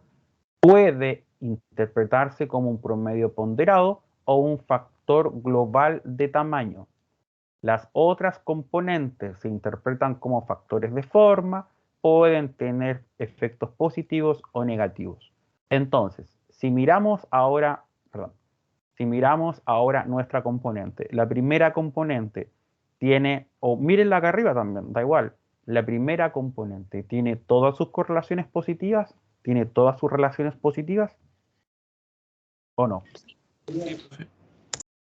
Puede interpretarse como un promedio ponderado o un factor global de tamaño. Las otras componentes se interpretan como factores de forma, pueden tener efectos positivos o negativos. Entonces, si miramos ahora nuestra componente, la primera componente tiene, o mírenla acá arriba también, da igual, la primera componente tiene todas sus correlaciones positivas, tiene todas sus relaciones positivas, ¿o no? Sí, profe.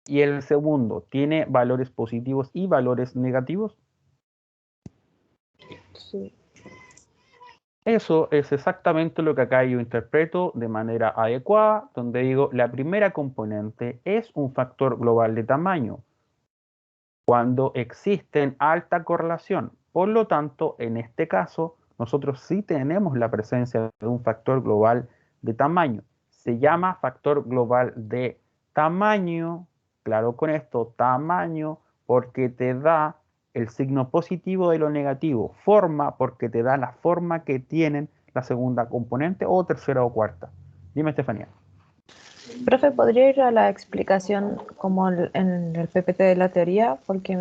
Y el segundo tiene valores positivos y valores negativos. Sí. Eso es exactamente lo que acá yo interpreto de manera adecuada, donde digo, la primera componente es un factor global de tamaño cuando existe alta correlación. Por lo tanto, en este caso, nosotros sí tenemos la presencia de un factor global de tamaño. Se llama factor global de tamaño, claro con esto, tamaño, porque te da el signo positivo de lo negativo, forma, porque te da la forma que tienen la segunda componente o tercera o cuarta. Dime, Estefanía. Profe, ¿podría ir a la explicación como en el PPT de la teoría? Porque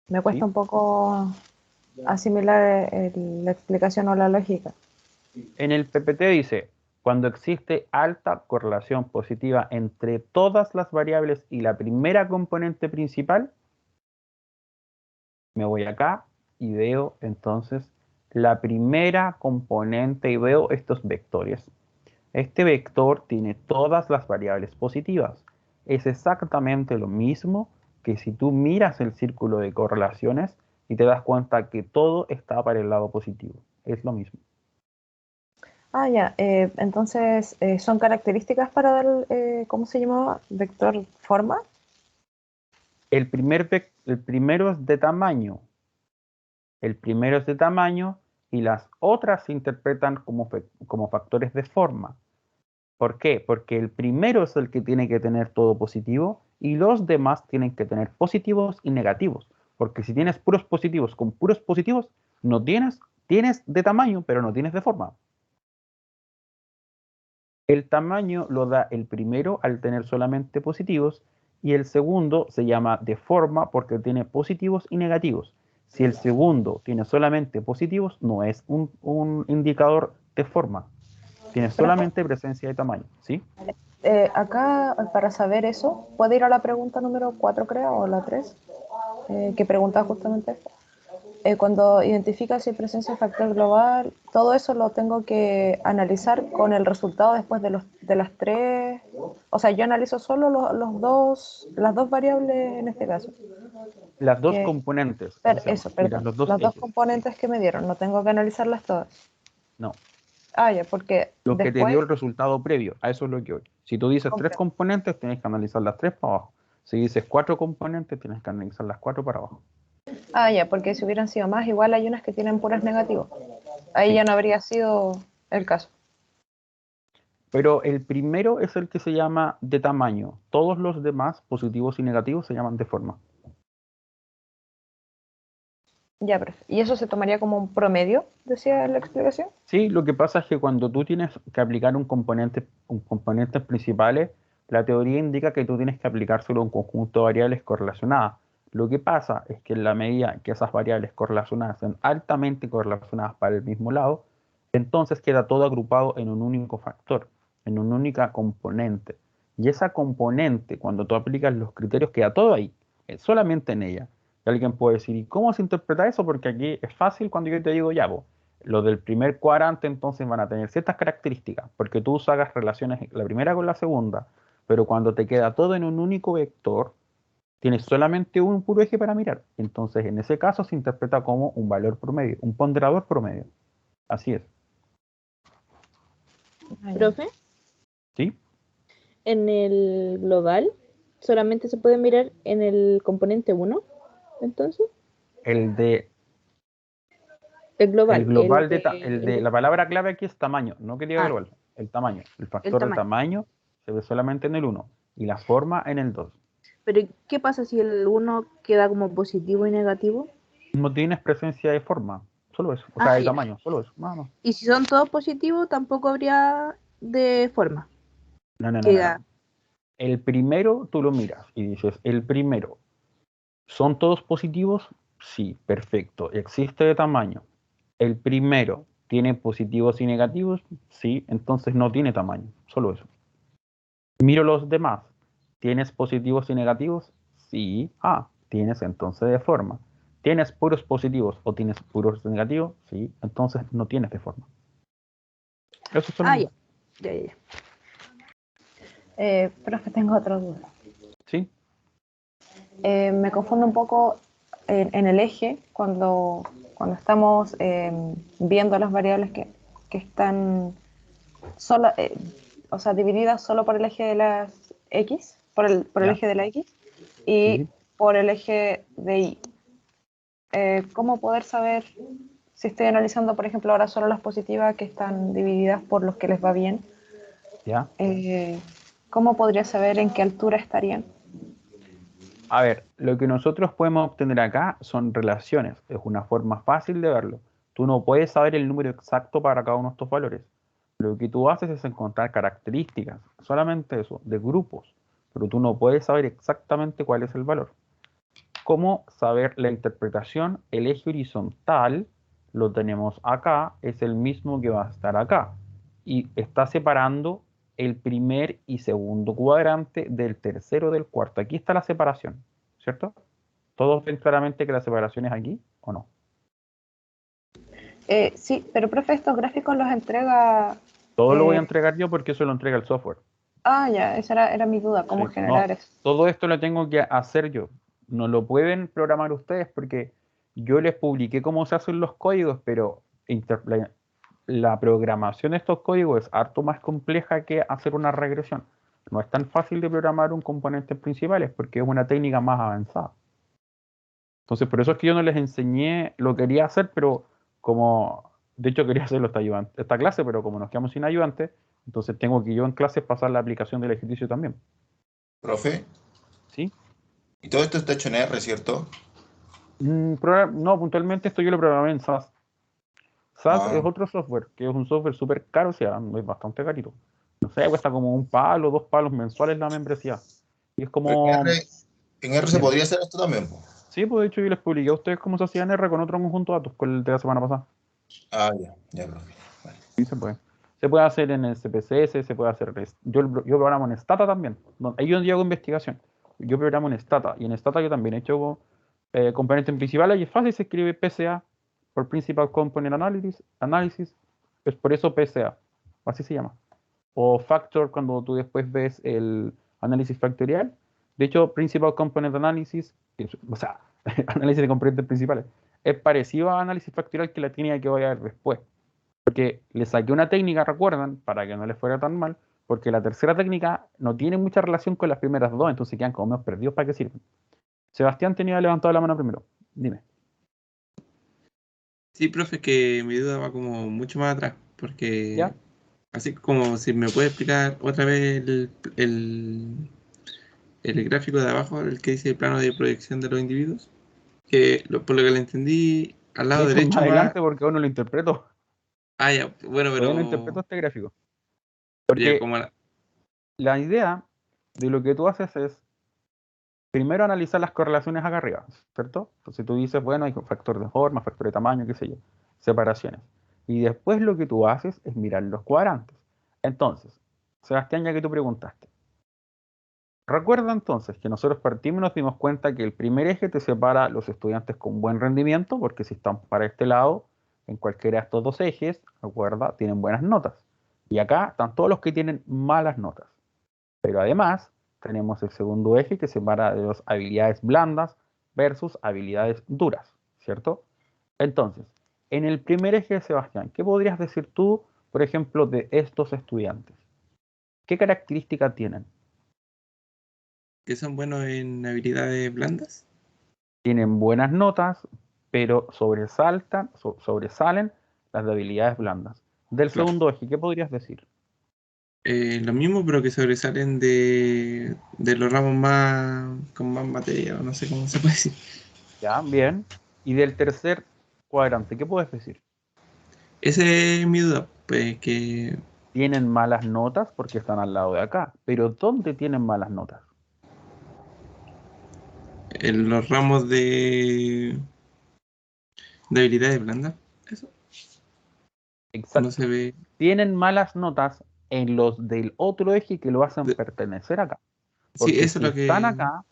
me cuesta ¿Sí? un poco asimilar la explicación o la lógica. En el PPT dice, cuando existe alta correlación positiva entre todas las variables y la primera componente principal, me voy acá y veo entonces la primera componente y veo estos vectores. Este vector tiene todas las variables positivas. Es exactamente lo mismo que si tú miras el círculo de correlaciones y te das cuenta que todo está para el lado positivo. Es lo mismo. Ah, ya. Entonces, ¿son características para dar, ¿cómo se llamaba? Vector forma. El primero es de tamaño. El primero es de tamaño y las otras se interpretan como factores de forma. ¿Por qué? Porque el primero es el que tiene que tener todo positivo y los demás tienen que tener positivos y negativos. Porque si tienes puros positivos con puros positivos, no tienes de tamaño, pero no tienes de forma. El tamaño lo da el primero al tener solamente positivos y el segundo se llama de forma porque tiene positivos y negativos. Si el segundo tiene solamente positivos, no es un indicador de forma. Tiene Profe, solamente presencia de tamaño, ¿sí? acá, para saber eso, ¿puede ir a la pregunta número 4, creo, o la 3, que pregunta justamente esto? Cuando identifica si hay presencia de factor global, todo eso lo tengo que analizar con el resultado después de las tres. O sea, yo analizo solo las dos variables en este caso. Las dos Que, componentes, así se llama. Mira, perdón, los dos las dos ejes. componentes que me dieron, no tengo que analizarlas todas. No, Ah, ya, porque lo que te dio después, el resultado previo, a eso es lo que voy. Si tú dices tres comprendo. componentes, tienes que analizar las tres para abajo. Si dices cuatro componentes, tienes que analizar las cuatro para abajo. Ah, ya, porque si hubieran sido más, igual hay unas que tienen puras negativos. Ahí Sí. ya no habría sido el caso. Pero el primero es el que se llama de tamaño. Todos los demás, positivos y negativos, se llaman de forma. Ya, profe. ¿Y eso se tomaría como un promedio, decía la explicación? Sí, lo que pasa es que cuando tú tienes que aplicar un componentes principales, la teoría indica que tú tienes que aplicárselo a un conjunto de variables correlacionadas. Lo que pasa es que en la medida que esas variables correlacionadas sean altamente correlacionadas para el mismo lado, entonces queda todo agrupado en un único factor, en una única componente. Y esa componente, cuando tú aplicas los criterios, queda todo ahí, solamente en ella. Y alguien puede decir, ¿y cómo se interpreta eso? Porque aquí es fácil cuando yo te digo, ya, vos, los del primer cuadrante entonces van a tener ciertas características, porque tú hagas relaciones la primera con la segunda, pero cuando te queda todo en un único vector, tienes solamente un puro eje para mirar. Entonces, en ese caso se interpreta como un valor promedio, un ponderador promedio. Así es. Ah, ya. Profe, ¿Sí? en el global solamente se puede mirar en el componente 1, entonces. El de El global. El global el la palabra clave aquí es tamaño, no que diga Ah. global, el tamaño. El factor de tamaño. tamaño se ve solamente en el 1 y la forma en el 2. Pero ¿qué pasa si el 1 queda como positivo y negativo? No tienes presencia de forma, solo eso. O sea, de Ya. tamaño, solo eso, nada más. Y si son todos positivos, tampoco habría de forma. No. El primero tú lo miras y dices, el primero, ¿son todos positivos? Sí, perfecto. ¿Existe de tamaño? El primero, ¿tiene positivos y negativos? Sí, entonces no tiene tamaño, solo eso. Miro los demás. ¿Tienes positivos y negativos? Sí. Ah, tienes entonces de forma. ¿Tienes puros positivos o tienes puros negativos? Sí, entonces no tienes de forma. Eso es solo. Ya. Profe, tengo otra duda. Sí. Me confundo un poco en el eje cuando estamos viendo las variables que están solo, o sea, divididas solo por el eje de las X, por el Ya. eje de la X y Sí. por el eje de Y. ¿Cómo poder saber si estoy analizando, por ejemplo, ahora solo las positivas que están divididas por los que les va bien? Ya. ¿Cómo podría saber en qué altura estarían? A ver, lo que nosotros podemos obtener acá son relaciones. Es una forma fácil de verlo. Tú no puedes saber el número exacto para cada uno de estos valores. Lo que tú haces es encontrar características, solamente eso, de grupos. Pero tú no puedes saber exactamente cuál es el valor. ¿Cómo saber la interpretación? El eje horizontal lo tenemos acá, es el mismo que va a estar acá. Y está separando el primer y segundo cuadrante del tercero del cuarto. Aquí está la separación, ¿cierto? ¿Todos ven claramente que la separación es aquí o no? Sí, pero profe, estos gráficos los entrega... Todo lo voy a entregar yo porque eso lo entrega el software. Ya, esa era mi duda, ¿cómo Sí, generar no, eso? todo esto lo tengo que hacer yo. No lo pueden programar ustedes porque yo les publiqué cómo se hacen los códigos, pero la programación de estos códigos es harto más compleja que hacer una regresión. No es tan fácil de programar un componente principal porque es una técnica más avanzada. Entonces, por eso es que yo no les enseñé, lo quería hacer, pero como, de hecho quería hacerlo esta clase, pero como nos quedamos sin ayudante, entonces tengo que yo en clase pasar la aplicación del ejercicio también. Profe, ¿Sí? y todo esto está hecho en R, ¿cierto? No, puntualmente esto yo lo programé en SAS. SAS Ah, es otro software, que es un software súper caro, o sea, es bastante carito. No sé, cuesta como un palo, 2 palos mensuales la membresía. Y es pero como, en R se dime. podría hacer esto también, po. Sí, pues de hecho yo les publiqué a ustedes cómo se hacía en R con otro conjunto de datos, con el de la semana pasada. Ah, ya, profe. Vale. Sí, se puede. Se puede hacer en el CPCS, se puede hacer. Yo programo en Stata también. Ahí yo hago investigación. Yo programo en Stata. Y en Stata yo también he hecho componentes principales y es fácil, se escribe PCA por Principal Component Analysis. Es por eso PCA. Así se llama. O Factor cuando tú después ves el análisis factorial. De hecho, Principal Component Analysis, o sea, análisis de componentes principales, es parecido a análisis factorial que la técnica que voy a ver después. Porque le saqué una técnica, recuerdan, para que no les fuera tan mal, porque la tercera técnica no tiene mucha relación con las primeras dos, entonces quedan como menos perdidos para qué sirven. Sebastián tenía levantado la mano primero. Dime. Sí, profe, que mi duda va como mucho más atrás, ¿Ya? porque así como si me puede explicar otra vez el gráfico de abajo, el que dice el plano de proyección de los individuos, que por lo que le entendí, al De lado hecho, más derecho va... adelante porque aún no lo interpreto. Ah, ya, bueno, Todavía no interpreto pero este gráfico. ya Porque como... la idea de lo que tú haces es primero analizar las correlaciones acá arriba, ¿cierto? Entonces tú dices, bueno, hay un factor de forma, factor de tamaño, qué sé yo, separaciones. Y después lo que tú haces es mirar los cuadrantes. Entonces, Sebastián, ya que tú preguntaste, recuerda entonces que nosotros partimos y nos dimos cuenta que el primer eje te separa a los estudiantes con buen rendimiento, porque si están para este lado, en cualquiera de estos dos ejes, recuerda, tienen buenas notas. Y acá están todos los que tienen malas notas. Pero además tenemos el segundo eje que separa de las habilidades blandas versus habilidades duras, ¿cierto? Entonces, en el primer eje, Sebastián, ¿qué podrías decir tú, por ejemplo, de estos estudiantes? ¿Qué características tienen? que son buenos en habilidades blandas. Tienen buenas notas, pero sobresalen las de habilidades blandas. Del Claro. segundo eje, ¿qué podrías decir? Lo mismo, pero que sobresalen de los ramos más con más materia, o no sé cómo se puede decir. Ya, bien. Y del tercer cuadrante, ¿qué puedes decir? Esa es mi duda, pues que Tienen malas notas porque están al lado de acá, pero ¿dónde tienen malas notas? en los ramos de habilidades blandas, eso no Exacto. se ve. Tienen malas notas en los del otro eje que lo hacen De- pertenecer acá. sí, Porque eso es si lo están que. acá,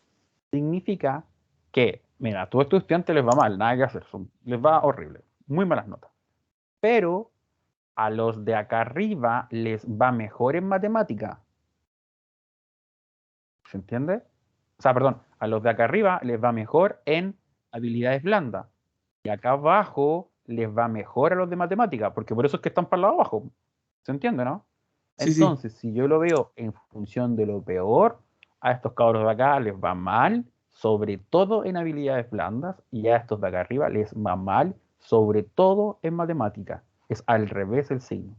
significa que, mira, a todos estos estudiantes les va mal, nada que hacer, les va horrible, muy malas notas. Pero a los de acá arriba les va mejor en matemática. ¿Se entiende? O sea, perdón, a los de acá arriba les va mejor en habilidades blandas. Y acá abajo les va mejor a los de matemática, porque por eso es que están para el lado abajo. ¿Se entiende, no? Sí, sí. Entonces, si yo lo veo en función de lo peor, a estos cabros de acá les va mal, sobre todo en habilidades blandas, y a estos de acá arriba les va mal, sobre todo en matemática. Es al revés el signo.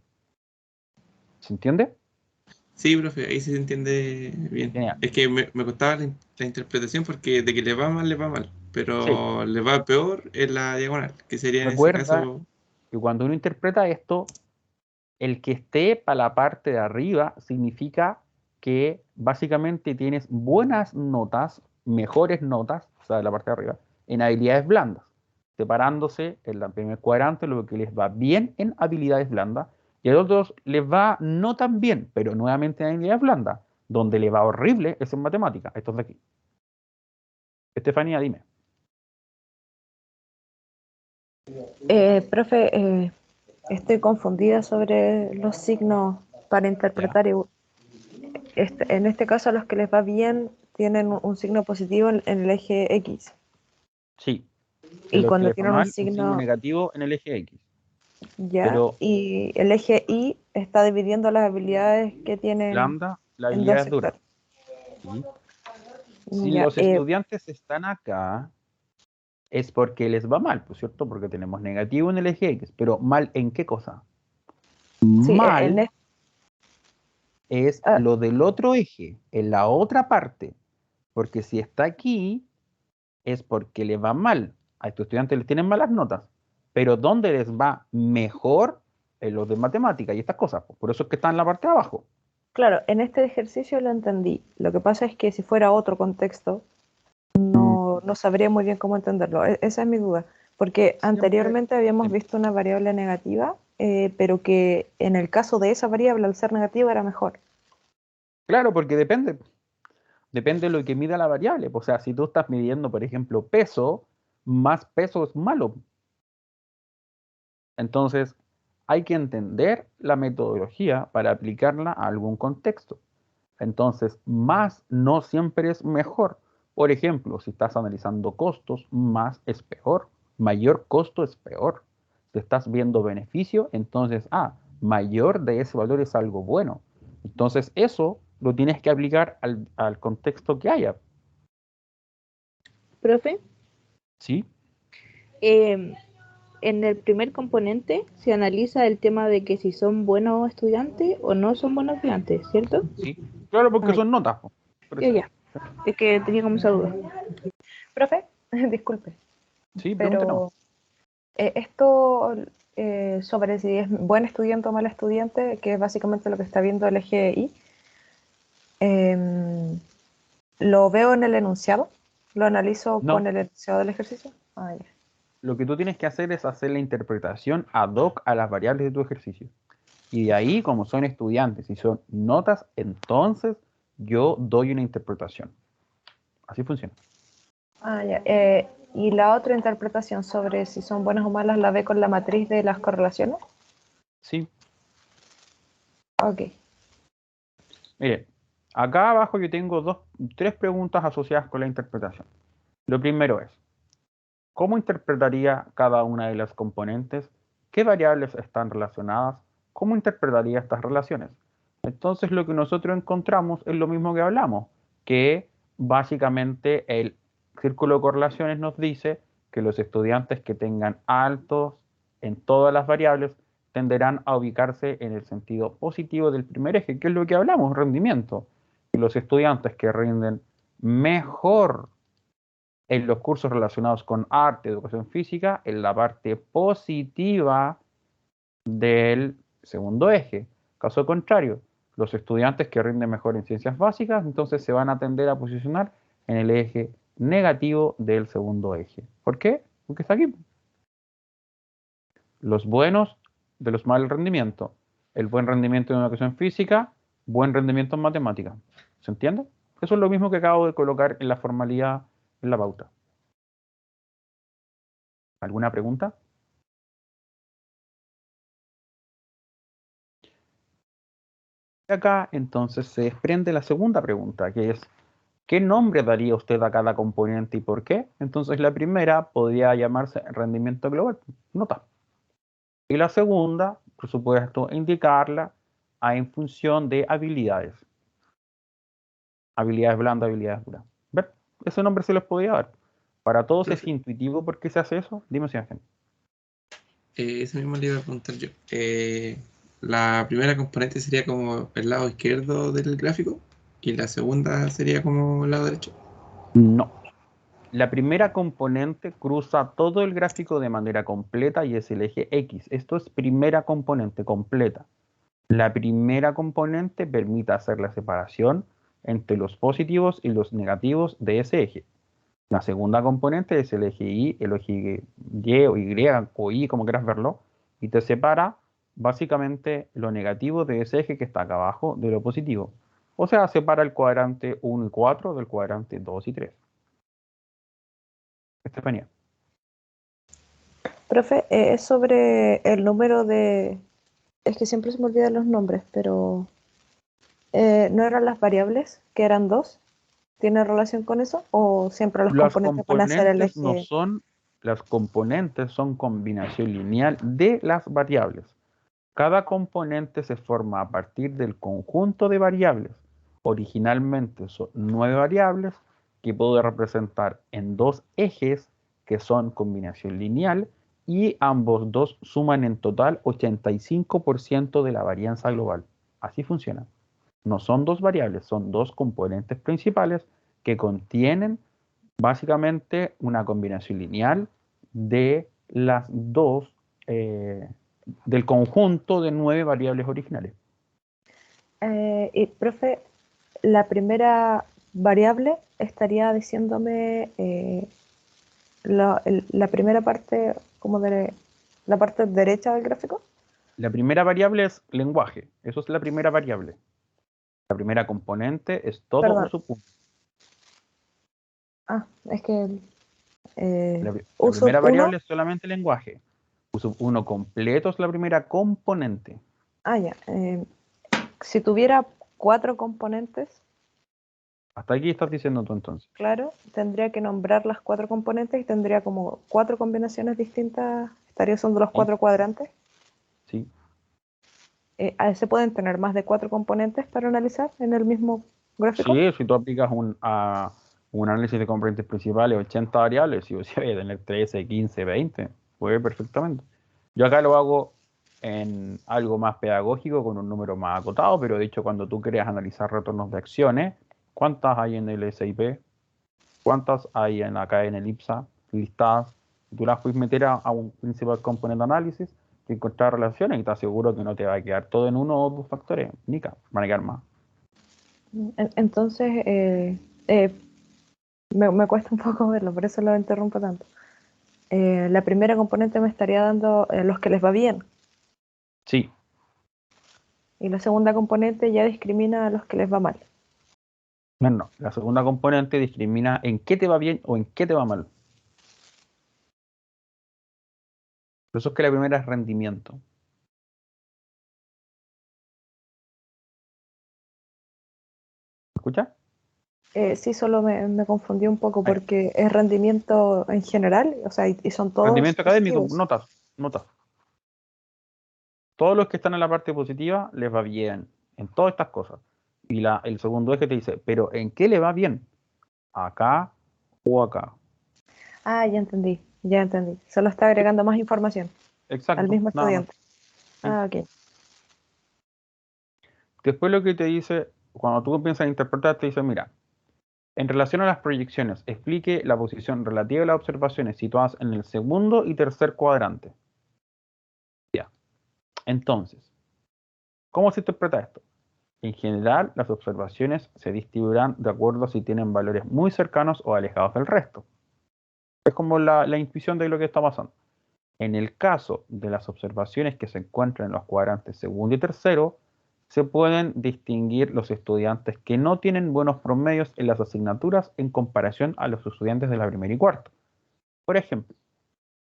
¿Se entiende? Sí, profe, ahí sí se entiende bien. Genial. Es que me costaba la interpretación porque de que le va mal, Sí, pero le va peor en la diagonal, que sería en ese recuerda caso. que cuando uno interpreta esto, el que esté para la parte de arriba significa que básicamente tienes buenas notas, mejores notas, o sea, de la parte de arriba, en habilidades blandas, separándose en el primer cuadrante lo que les va bien en habilidades blandas y a los otros les va no tan bien, pero nuevamente en habilidades blandas, donde le va horrible es en matemáticas, estos de aquí. Estefanía, dime. Profe, estoy confundida sobre los signos para Ya. interpretar. En este caso, a los que les va bien tienen un signo positivo en el eje X. Sí. En Y los que cuando les va tienen un mal, un signo signo negativo en el eje X. ya, Pero y el eje Y está dividiendo las habilidades que tienen lambda, la en dos habilidad es dura. sectores. ¿Sí? Si Ya, los estudiantes están acá, es porque les va mal, ¿pues cierto? Porque tenemos negativo en el eje X, pero ¿mal en qué cosa? sí, Mal es ah, lo del otro eje, en la otra parte, porque si está aquí, es porque le va mal. A estos estudiantes les tienen malas notas, pero ¿dónde les va mejor? En los de matemática y estas cosas, pues. Por eso es que está en la parte de abajo. claro, en este ejercicio lo entendí. Lo que pasa es que si fuera otro contexto, no sabría muy bien cómo entenderlo. Esa es mi duda, porque Siempre, anteriormente habíamos visto una variable negativa, pero que en el caso de esa variable, al ser negativa, era mejor. claro, porque depende de lo que mida la variable. O sea, si tú estás midiendo, por ejemplo, peso, más peso es malo. Entonces, hay que entender la metodología para aplicarla a algún contexto. Entonces, más no siempre es mejor. Por ejemplo, si estás analizando costos, más es peor. Mayor costo es peor. Si estás viendo beneficio, entonces, mayor de ese valor es algo bueno. Entonces, eso lo tienes que aplicar al contexto que haya. Profe, ¿Sí? em, en el primer componente se analiza el tema de que si son buenos estudiantes o no son buenos estudiantes, ¿cierto? Sí. Claro, porque Ay, son notas, po. Por ya, eso. ya. Es que tenía como esa duda. Profe, disculpe, Sí, pregúntenos. pero esto sobre si es buen estudiante o mal estudiante, que es básicamente lo que está viendo el eje Y, em, lo veo en el enunciado, lo analizo con No, el enunciado del ejercicio. Ya. lo que tú tienes que hacer es hacer la interpretación ad hoc a las variables de tu ejercicio. Y de ahí, como son estudiantes y son notas, entonces yo doy una interpretación. Así funciona. Ya. Y la otra interpretación sobre si son buenas o malas la ve con la matriz de las correlaciones. Sí. Ok. Mire, acá abajo yo tengo tres preguntas asociadas con la interpretación. Lo primero es, ¿cómo interpretaría cada una de las componentes? ¿Qué variables están relacionadas? ¿Cómo interpretaría estas relaciones? Entonces lo que nosotros encontramos es lo mismo que hablamos, que básicamente el círculo de correlaciones nos dice que los estudiantes que tengan altos en todas las variables tenderán a ubicarse en el sentido positivo del primer eje, que es lo que hablamos, rendimiento. Y los estudiantes que rinden mejor en los cursos relacionados con arte, educación física, en la parte positiva del segundo eje. Caso contrario, los estudiantes que rinden mejor en ciencias básicas, entonces se van a tender a posicionar en el eje negativo del segundo eje. ¿Por qué? Porque está aquí. Los buenos de los mal rendimiento. El buen rendimiento en educación física, buen rendimiento en matemáticas. ¿Se entiende? Eso es lo mismo que acabo de colocar en la formalidad, en la pauta. ¿Alguna pregunta? Acá entonces se desprende la segunda pregunta, que es ¿qué nombre daría usted a cada componente y por qué? Entonces la primera podría llamarse rendimiento global, nota. Y la segunda, por supuesto, indicarla en función de habilidades. Habilidades blandas, habilidades duras. ¿Ven? Ese nombre se les podía dar. Para todos es intuitivo por qué se hace eso. Dime si hacen. Eso mismo le iba a preguntar yo. La primera componente sería como el lado izquierdo del gráfico y la segunda sería como el lado derecho. No. La primera componente cruza todo el gráfico de manera completa y es el eje X. Esto es primera componente completa. La primera componente permite hacer la separación entre los positivos y los negativos de ese eje. La segunda componente es el eje Y, el eje Y o Y o Y, como quieras verlo, y te separa básicamente lo negativo de ese eje que está acá abajo de lo positivo. O sea, separa el cuadrante 1 y 4 del cuadrante 2 y 3. Estefanía. Profe, es sobre el número de... Es que siempre se me olvidan los nombres, pero ¿no eran las variables, que eran dos? ¿Tiene relación con eso? ¿O siempre los Las componentes van a ser el componentes no eje? son, las componentes son combinación lineal de las variables. Cada componente se forma a partir del conjunto de variables. Originalmente son 9 variables que puedo representar en dos ejes que son combinación lineal y ambos dos suman en total 85% de la varianza global. Así funciona. No son dos variables, son dos componentes principales que contienen básicamente una combinación lineal de las dos, del conjunto de 9 variables originales. Y, profe, la primera variable estaría diciéndome la primera parte, como de la parte derecha del gráfico. La primera variable es lenguaje, eso es la primera variable. La primera componente es todo Perdón. uso 1. Ah, es que La uso primera 1. variable es solamente lenguaje. Uso 1 completo es la primera componente. Ah, ya. Si tuviera 4 componentes, Hasta aquí estás diciendo tú entonces. claro, tendría que nombrar las 4 componentes y tendría como 4 combinaciones distintas. Estaría usando los 4 cuadrantes. Sí. ¿Se pueden tener más de 4 componentes para analizar en el mismo gráfico? Sí, si tú aplicas un análisis de componentes principales, 80 variables, si voy a tener 13, 15, 20, puede perfectamente. Yo acá lo hago en algo más pedagógico, con un número más acotado, pero de hecho cuando tú quieres analizar retornos de acciones, ¿cuántas hay en el SIP? ¿Cuántas hay acá en el IPSA listadas? Tú las puedes meter a un principal componente análisis y encontrar relaciones y te aseguro que no te va a quedar todo en uno o dos factores, Nica, van a quedar más. Entonces, me cuesta un poco verlo, por eso lo interrumpo tanto. La primera componente me estaría dando los que les va bien, Sí, y la segunda componente ya discrimina a los que les va mal. no. La segunda componente discrimina en qué te va bien o en qué te va mal. Por eso es que la primera es rendimiento. ¿Me escuchas? Sí, solo me confundí un poco porque es rendimiento en general, o sea, y son todos Rendimiento académico, positivos. notas. Todos los que están en la parte positiva les va bien en todas estas cosas. Y el segundo eje te dice, pero ¿en qué le va bien? ¿Acá o acá? Ah, ya entendí. Ya entendí. Solo está agregando más información Exacto, al mismo nada más. estudiante. Ah, ok. Después lo que te dice, cuando tú empiezas a interpretar, te dice, mira, en relación a las proyecciones, explique la posición relativa de las observaciones situadas en el segundo y tercer cuadrante. Ya. Entonces, ¿cómo se interpreta esto? En general, las observaciones se distribuirán de acuerdo a si tienen valores muy cercanos o alejados del resto. Es como la intuición de lo que está pasando. En el caso de las observaciones que se encuentran en los cuadrantes segundo y tercero, se pueden distinguir los estudiantes que no tienen buenos promedios en las asignaturas en comparación a los estudiantes de la primera y cuarta. Por ejemplo,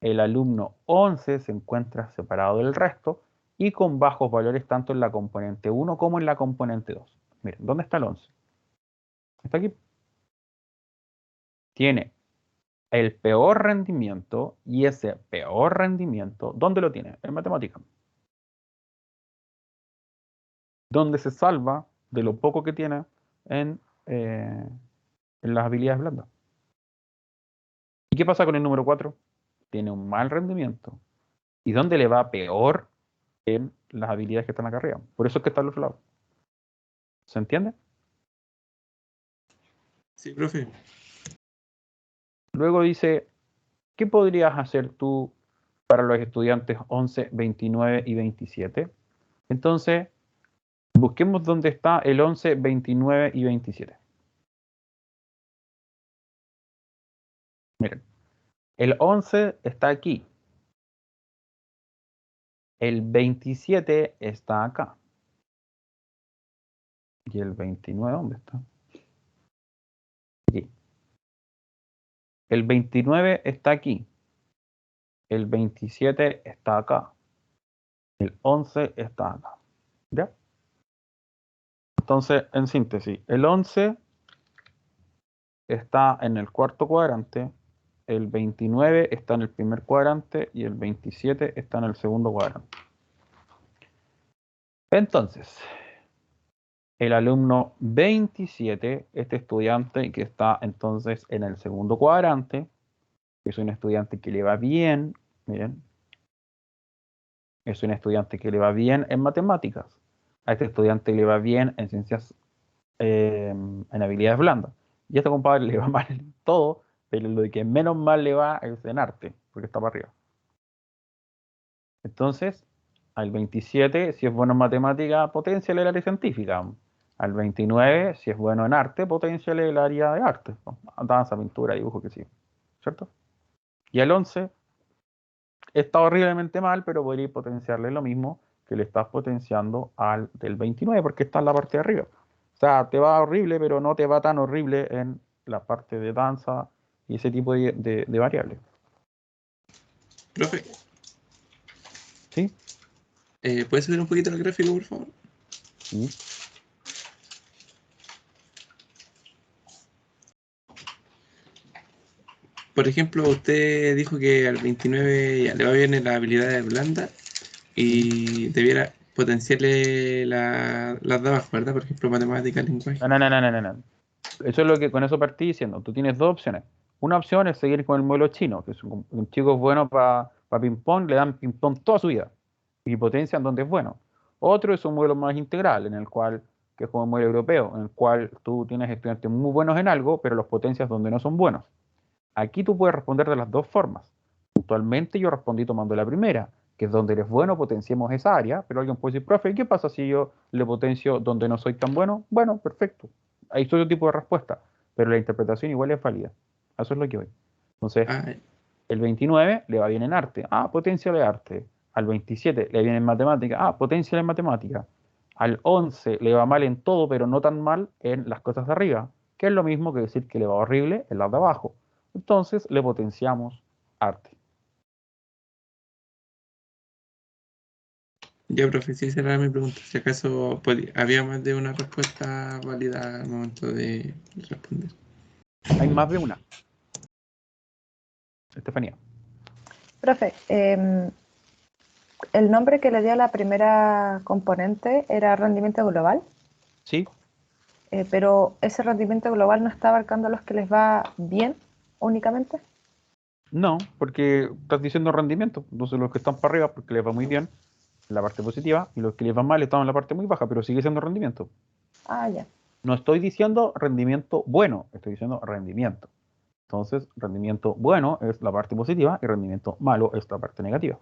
el alumno 11 se encuentra separado del resto y con bajos valores tanto en la componente 1 como en la componente 2. Miren, ¿dónde está el 11? Está aquí. Tiene el peor rendimiento y ese peor rendimiento, ¿dónde lo tiene? En matemáticas. Donde se salva de lo poco que tiene en, eh, en las habilidades blandas. ¿Y qué pasa con el número 4? Tiene un mal rendimiento. ¿Y dónde le va peor? En las habilidades que están acá arriba. Por eso es que está al otro lado. ¿Se entiende? Sí, profe. Luego dice, ¿qué podrías hacer tú para los estudiantes 11, 29 y 27? Entonces, busquemos dónde está el 11, 29 y 27. Miren, el 11 está aquí. El 27 está acá. ¿Y el 29 dónde está? Aquí. El 29 está aquí. El 27 está acá. El 11 está acá. ¿Ya? Entonces, en síntesis, el 11 está en el cuarto cuadrante, el 29 está en el primer cuadrante y el 27 está en el segundo cuadrante. Entonces, el alumno 27, este estudiante que está entonces en el segundo cuadrante, que es un estudiante que le va bien, miren, es un estudiante que le va bien en matemáticas. A este estudiante le va bien en ciencias, en habilidades blandas. Y a este compadre le va mal en todo, pero lo que menos mal le va es en arte, porque está para arriba. Entonces, al 27, si es bueno en matemática, potenciale el área científica. Al 29, si es bueno en arte, potenciale el área de arte. Danza, pintura, dibujo, que sí. ¿Cierto? Y al 11, está horriblemente mal, pero podría potenciarle lo mismo que le estás potenciando al del 29, porque está en la parte de arriba. O sea, te va horrible, pero no te va tan horrible en la parte de danza y ese tipo de variables. Profe, ¿Sí? ¿puedes subir un poquito el gráfico, por favor? Sí. Por ejemplo, usted dijo que al 29 ya le va bien en las habilidades blandas y debiera potenciarle las de abajo, ¿verdad? Por ejemplo, matemáticas, lenguaje. No, no, no, no, no, no. Eso es lo que con eso partí diciendo. Tú tienes dos opciones. Una opción es seguir con el modelo chino, que es un chico es bueno para ping-pong, le dan ping-pong toda su vida y potencian donde es bueno. Otro es un modelo más integral, en el cual, que es como el modelo europeo, en el cual tú tienes estudiantes muy buenos en algo, pero los potencias donde no son buenos. Aquí tú puedes responder de las dos formas. Puntualmente yo respondí tomando la primera, que es donde eres bueno, potenciemos esa área, pero alguien puede decir, profe, ¿qué pasa si yo le potencio donde no soy tan bueno? Bueno, perfecto. Hay otro tipo de respuesta, pero la interpretación igual es válida. A eso es lo que voy. Entonces, Ah, el 29 le va bien en arte. Ah, potencia de arte. Al 27 le viene en matemática. Ah, potencia en matemática. Al 11 le va mal en todo, pero no tan mal en las cosas de arriba, que es lo mismo que decir que le va horrible en las de abajo. Entonces le potenciamos arte. ya, profe, sí, esa era mi pregunta. Si acaso había más de una respuesta válida al momento de responder. Hay más de una. Estefanía. Profe, el nombre que le dio a la primera componente era rendimiento global, ¿Sí? pero ese rendimiento global no está abarcando a los que les va bien únicamente. No, porque estás diciendo rendimiento. Entonces los que están para arriba porque les va muy bien en la parte positiva y los que les va mal están en la parte muy baja, pero sigue siendo rendimiento. Ah, ya. No estoy diciendo rendimiento bueno, estoy diciendo rendimiento. Entonces, rendimiento bueno es la parte positiva y rendimiento malo es la parte negativa.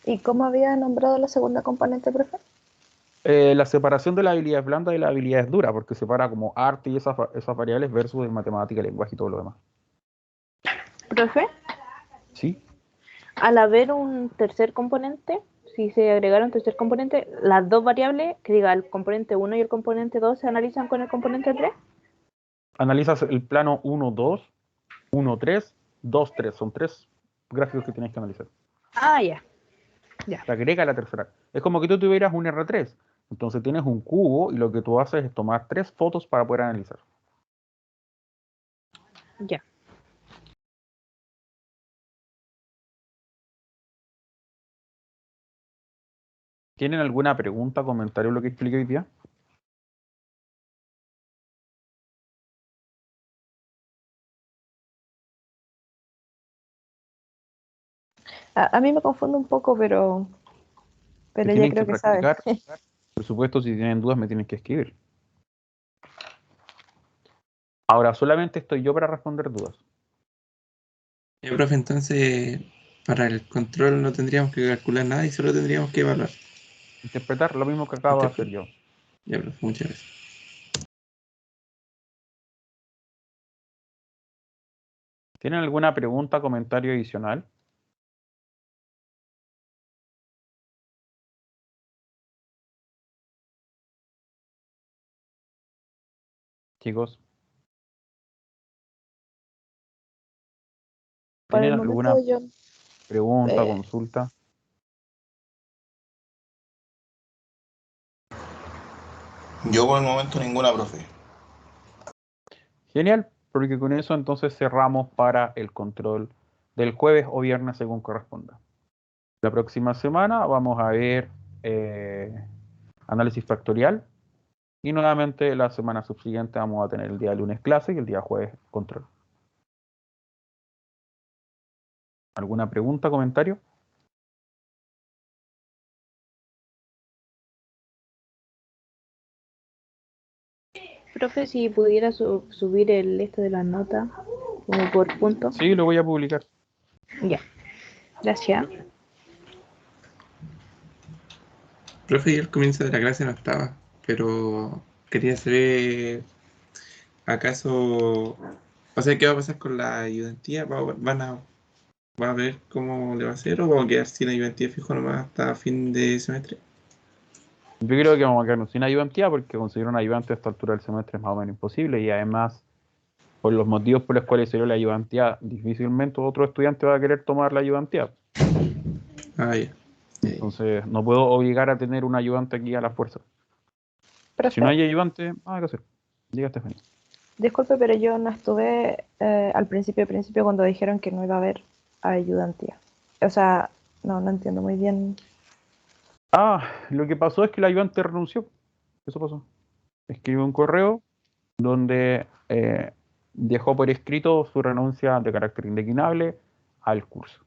¿Y cómo había nombrado la segunda componente, profe? La separación de las habilidades blandas y las habilidades duras, porque separa como arte y esas variables versus el matemática, lenguaje y todo lo demás. Profe, ¿Sí? al haber un tercer componente, si se agregara un tercer componente, las dos variables, que diga el componente 1 y el componente 2, se analizan con el componente 3. Analizas el plano 1, 2, 1, 3, 2, 3. Son tres gráficos que tienes que analizar. Ah, ya. Ya. Se agrega la tercera. Es como que tú tuvieras un R3. Entonces tienes un cubo y lo que tú haces es tomar 3 fotos para poder analizar. Ya. ¿Tienen alguna pregunta, comentario lo que expliqué hoy día? A mí me confunde un poco, pero ya Tienen que creo que saben. practicar. Por supuesto, si tienen dudas me tienen que escribir. Ahora, solamente estoy yo para responder dudas. Profe, entonces para el control no tendríamos que calcular nada y solo tendríamos que evaluar. Interpretar lo mismo que acabo de hacer yo. Ya, profe, muchas gracias. ¿Tienen alguna pregunta, comentario adicional? Chicos, Por ¿tienen el alguna momento yo, pregunta, eh, consulta? Yo por el momento ninguna, profe. Genial, porque con eso entonces cerramos para el control del jueves o viernes según corresponda. La próxima semana vamos a ver análisis factorial y nuevamente la semana subsiguiente vamos a tener el día lunes clase y el día jueves control. ¿Alguna pregunta, comentario? Profe, si pudiera subir el este de las notas, como por punto. Sí, lo voy a publicar. Ya. Gracias. Profe, yo al comienzo de la clase no estaba, pero quería saber, ¿acaso, o sea, qué va a pasar con la ayudantía? ¿Va a ver cómo le va a hacer o va a quedar sin ayudantía fijo nomás hasta fin de semestre? Yo creo que vamos a quedarnos sin ayudantía porque conseguir un ayudante a esta altura del semestre es más o menos imposible y además, por los motivos por los cuales se dio la ayudantía, difícilmente otro estudiante va a querer tomar la ayudantía. Ah, ya. Entonces, no puedo obligar a tener un ayudante aquí a la fuerza. Si no profe, hay ayudante, hay que hacer. Diga Stephanie. disculpe, pero yo no estuve al principio cuando dijeron que no iba a haber ayudantía. O sea, no entiendo muy bien. Lo que pasó es que el ayudante renunció. Eso pasó. Escribió un correo donde dejó por escrito su renuncia de carácter indeclinable al curso.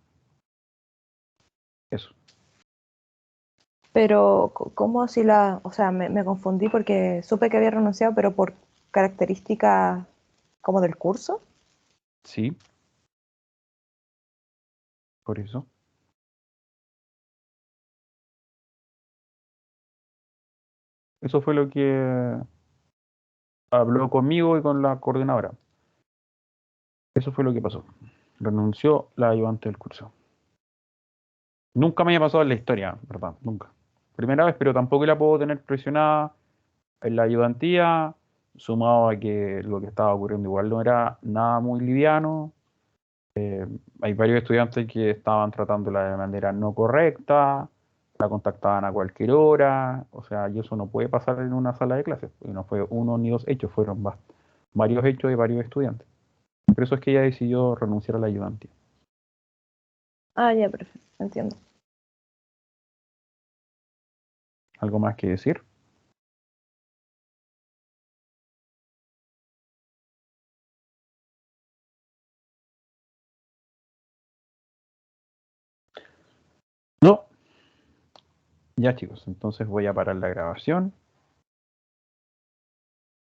Eso. Pero, ¿cómo si la...? O sea, me confundí porque supe que había renunciado, pero por características como del curso. Sí, por eso. Eso fue lo que habló conmigo y con la coordinadora. Eso fue lo que pasó. Renunció la ayudante del curso. Nunca me había pasado en la historia, ¿verdad? Nunca. Primera vez, pero tampoco la puedo tener presionada en la ayudantía, sumado a que lo que estaba ocurriendo igual no era nada muy liviano. Hay varios estudiantes que estaban tratándola de manera no correcta, la contactaban a cualquier hora, o sea, y eso no puede pasar en una sala de clases, y no fue uno ni dos hechos, fueron varios hechos de varios estudiantes. Por eso es que ella decidió renunciar a la ayudantía. Ah, ya, perfecto, entiendo. ¿Algo más que decir? Ya chicos, entonces voy a parar la grabación